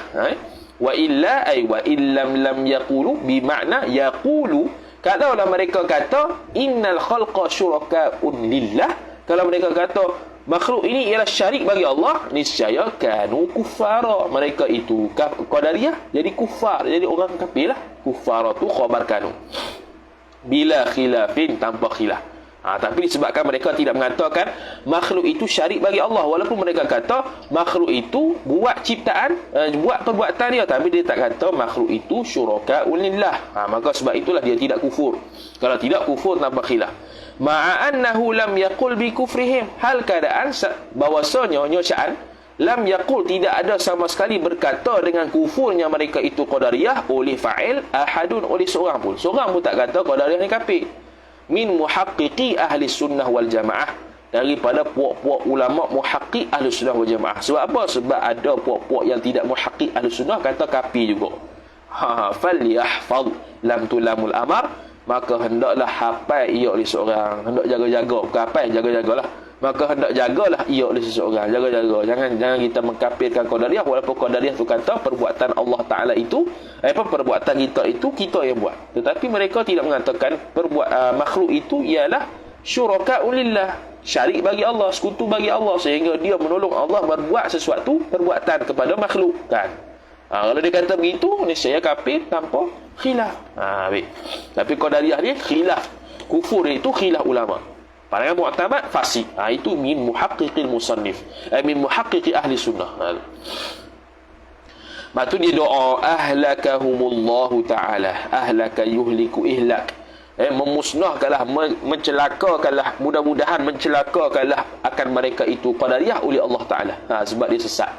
Wa illa ay wa illam lam yaqulu bermakna yaqulu. Kalaulah mereka kata innal khalqa syuraka'un lillah, kalau mereka kata makhluk ini ialah syarik bagi Allah, niscaya kanu kuffara, mereka itu qadariyah jadi kuffar, jadi orang kafir lah. Kuffara tu khabar kanu bila khilafin, tanpa khilaf. Tapi disebabkan mereka tidak mengatakan makhluk itu syarik bagi Allah, walaupun mereka kata makhluk itu buat ciptaan, buat perbuatan dia, tapi dia tak kata makhluk itu syuraka'un lillah. Maka sebab itulah dia tidak kufur. Kalau tidak kufur tanpa khilaf. Ma'annahu lam yaqul bi kufrihim, hal keadaan bahwasanya nyocaan lam yaqul tidak ada sama sekali berkata dengan kufurnya mereka itu qadariyah oleh fa'il ahadun, oleh seorang pun. Seorang pun tak kata qadariyah ni kafir. Min muhaqqiqi ahli sunnah wal jamaah, daripada puak-puak ulama muhaqqiq ahli sunnah wal jamaah. Sebab apa? Sebab ada puak-puak yang tidak muhaqqiq ahli sunnah kata kafir juga. Falyahfaz lam tulamul amar, maka hendaklah hafal ia oleh seorang. Hendak jaga-jaga, bukan hafal, jaga-jagalah. Maka hendak jagalah ia oleh seseorang. Jaga-jaga. Jangan kita mengkafirkan qadariyah, walaupun qadariyah tu kata perbuatan Allah Taala itu, perbuatan kita yang buat. Tetapi mereka tidak mengatakan makhluk itu ialah syuraka'un lillah, syarik bagi Allah, sekutu bagi Allah, sehingga dia menolong Allah berbuat sesuatu perbuatan kepada makhluk, kan? Kalau dia kata begitu, niscaya kafir tanpa khilaf. Baik. Tapi qadariyah dia khilaf. Kufur itu khilaf ulama. Pandangan mu'tamad fasik. Itu min muhaqqiqil musannif, min muhaqqiqi ahli sunnah. Maka dia doa ahlakahumullahu ta'ala, ahlaka yuhliku ihlak, memusnahkanlah, mencelakakanlah, mudah-mudahan mencelakakanlah akan mereka itu qadariyah oleh Allah Ta'ala, sebab dia sesat.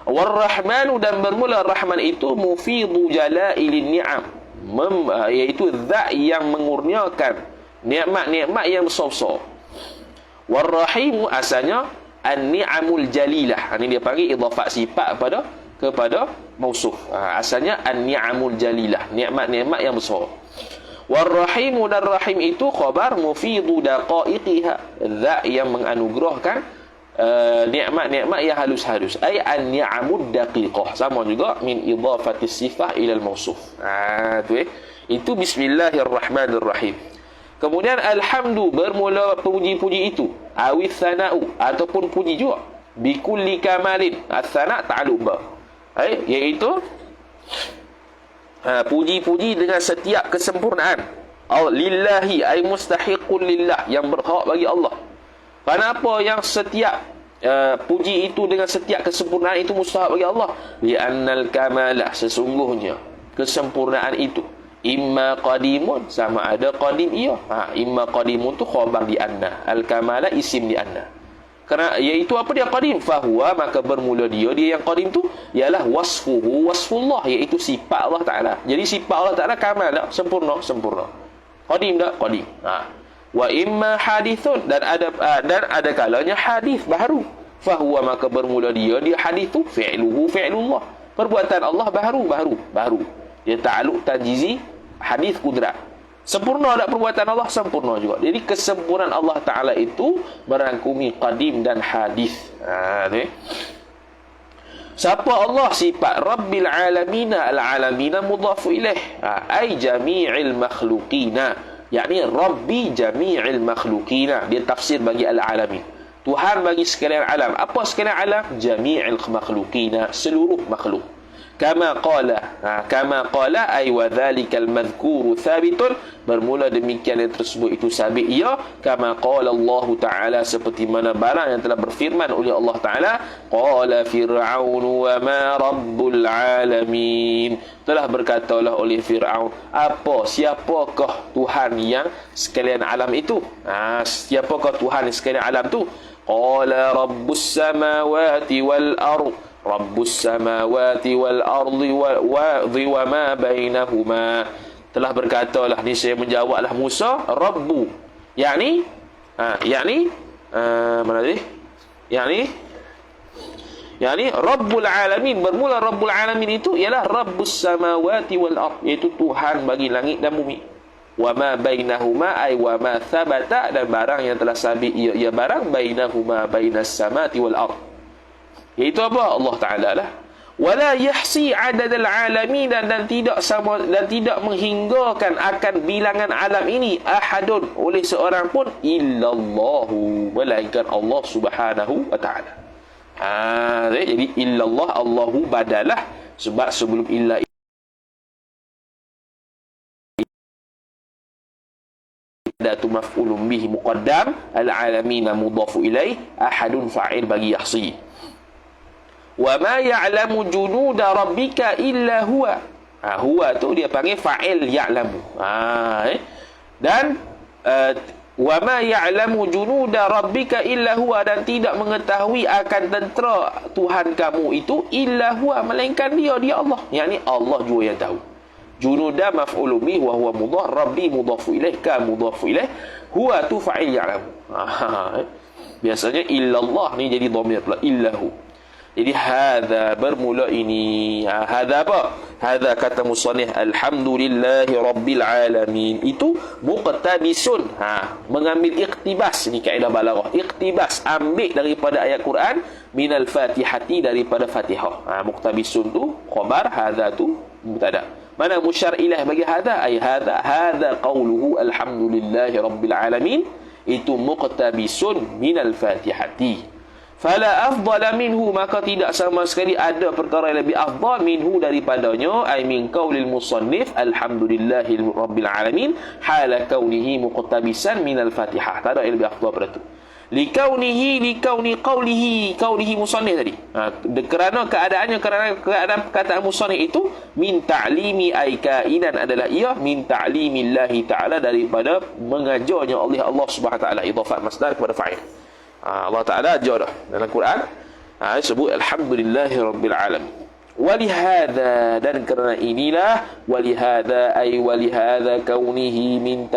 Warrahmanu, dan bermula Rahman itu mufidu jalailin ni'am, iaitu zat yang mengurniakan nikmat-nikmat yang besar-besar. Warrahimu asalnya an-ni'amul jalilah. Ini dia panggil idhafat sifat kepada mausuf. Asalnya an-ni'amul jalilah, nikmat-nikmat yang besar. Warrahimu, dan rahim itu khabar mufidu daqaiqiha, zat yang menganugerahkan nikmat-nikmat yang halus-halus. Ai an-ni'amud daqiqah, sama juga min idhafatis sifah ila al-mausuf. Itu bismillahirrahmanirrahim. Kemudian alhamdu, bermula puji-puji itu, awis sana'u, ataupun puji juga, bikulli kamalin, as-sana' ta'alluq ba, iaitu puji-puji dengan setiap kesempurnaan. Lillahi ay mustahiqun lillah, yang berhak bagi Allah. Kenapa yang setiap puji itu dengan setiap kesempurnaan itu mustahak bagi Allah? Li'annal kamalah, sesungguhnya kesempurnaan itu imma qadimun, sama ada qadim ia. Imma qadimun tu khabar di anna, al kamala isim di anna. Kerana iaitu apa dia qadim? Fahuwa, maka bermula dia yang qadim tu ialah wasfuhu wasfullah, iaitu sifat Allah Taala. Jadi sifat Allah Taala kamal tak? Sempurna. Qadim tak? Qadim. Wa imma hadithun, dan ada kalanya hadis baru. Fahuwa, maka bermula dia hadis tu fi'luhu fi'lullah, perbuatan Allah baru. Dia ta'alluq tanjizi hadis kudrat. Sempurna tak perbuatan Allah? Sempurna juga. Jadi kesempurnaan Allah Ta'ala itu merangkumi qadim dan hadis. Siapa Allah? Sifat Rabbil Alamina. Al-Alamina mudhafu ilaih, ay jami'il makhluqina, yakni Rabbi jami'il makhluqina. Dia tafsir bagi Al-Alamin, Tuhan bagi sekalian alam. Apa sekalian alam? Jami'il makhluqina, seluruh makhluk. Kama qala ay wa dhalikal madhkuru thabitun, bermula demikian yang tersebut itu sabit ia. Kama qala Allah Ta'ala, seperti mana barang yang telah berfirman oleh Allah Ta'ala, qala fir'aun wa ma rabbul alamin, telah berkatalah oleh Fir'aun, siapakah Tuhan yang sekalian alam itu? Siapakah Tuhan yang sekalian alam tu? Qala rabbus samawati wal ardh, Rabbus samawati wal ardi wa ma bainahuma. Telah berkatalah, ni saya menjawablah Musa, Rabbu, yakni mana tadi? yakni Rabbul Alamin. Bermula Rabbul Alamin itu ialah Rabbus samawati wal ard, iaitu Tuhan bagi langit dan bumi. Wa ma bainahuma ay wa ma thabata, dan barang yang telah sabit ia barang bainahuma bainas samati wal ard. Iaitu apa? Allah Taala lah. Wala yahsi adadal alamin, dan tidak sama, dan tidak menghinggakan akan bilangan alam ini ahadun, oleh seorang pun, illallahu, melainkan Allah Subhanahu wa taala. Jadi illallah, Allahu badalah, sebab sebelum illa tu maf'ulun bihi muqaddam, al-alamin mudhafu ilaih, ahadun fa'il bagi yahsi. Wa ma ya'lamu junuda rabbika illa huwa. Huwa tu dia panggil fa'il ya'lamu. Dan wa ma ya'lamu junuda rabbika illa huwa, dan tidak mengetahui akan tentera Tuhan kamu itu illa huwa, melainkan dia Allah. Yakni Allah jua yang tahu. Junuda maf'ulun bihi wa huwa mudhaf, rabbi mudhafu ilaih, ka mudhafu ilaih, huwa tu fa'il ya'lamu. Biasanya illallah ni jadi dhamir pula, illahu. Jadi hadza, bermula ini. Hadza apa? Hadza kata musannif, alhamdulillahi rabbil alamin, itu muqtabisun, mengambil iktibas. Ini kaedah balaghah, iktibas, ambil daripada ayat Quran, minal fatihati, daripada Fatihah. Muqtabisun tu khabar, hadza tu mubtada. Mana musyar ilaih bagi hadza? Ay hadza qauluhu alhamdulillahi rabbil alamin, itu muqtabisun minal fatihati. Fala afdala minhu, maka tidak sama sekali ada perkara yang lebih afdal minhu, daripadanya, ay min qaulil musannif alhamdulillahi rabbil alamin hala kaunihi muqtabisan minal fatihah. Tak ada yang lebih afdal pada itu. Likauni qaulihi musannif tadi. Kerana keadaannya, kerana keadaan perkataan musannif itu, min ta'limi ay kainan, adalah ia min ta'limillahi ta'ala, daripada mengajarnya oleh Allah Subhanahu wa taala, idhafat masdar kepada fa'il. Allah Ta'ala ajar dah dalam Quran, sebut alhamdulillahi rabbil alamin. Walihada, dan kerana inilah, walihada ay walihada kaunihi min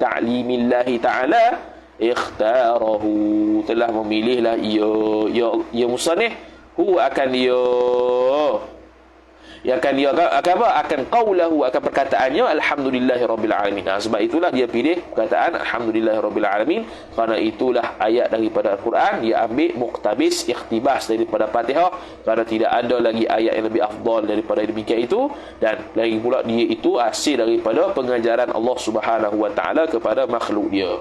ta'limillahi ta'ala ikhtarahu, telah memilihlah ia musannif, akan qaulahu, akan perkataannya alhamdulillahi rabbil alamin. Sebab itulah dia pilih perkataan alhamdulillahi rabbil alamin, kerana itulah ayat daripada Al-Quran, dia ambil muqtabis, ikhtibas daripada Fatihah, kerana tidak ada lagi ayat yang lebih afdal daripada demikian itu, dan lagi pula dia itu hasil daripada pengajaran Allah Subhanahu wa taala kepada makhluk dia.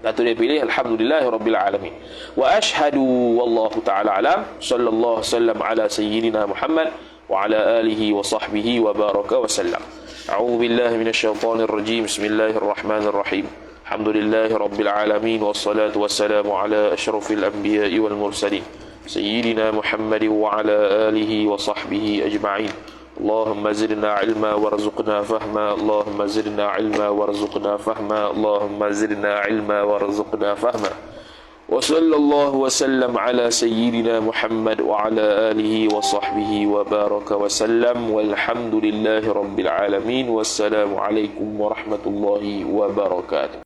Itu dia pilih alhamdulillahi rabbil alamin. Wa ashhadu wallahu ta'ala alam, sallallahu sallam ala sayyidina Muhammad wa ala alihi wa sahbihi wa baraka wa sallam. A'udzu billahi minasyaitonir rajim. Bismillahirrahmanirrahim. Alhamdulillahi rabbil alamin, wassalatu wassalamu ala asyrafil anbiya'i wal mursalin sayyidina Muhammad wa ala alihi wa sahbihi ajma'in. اللهم زدنا علما وارزقنا فهما، اللهم زدنا علما وارزقنا فهما، اللهم زدنا علما وارزقنا فهما. وصلى الله وسلم على سيدنا محمد وعلى آله وصحبه وبارك وسلم، والحمد لله رب العالمين، والسلام عليكم ورحمة الله وبركاته.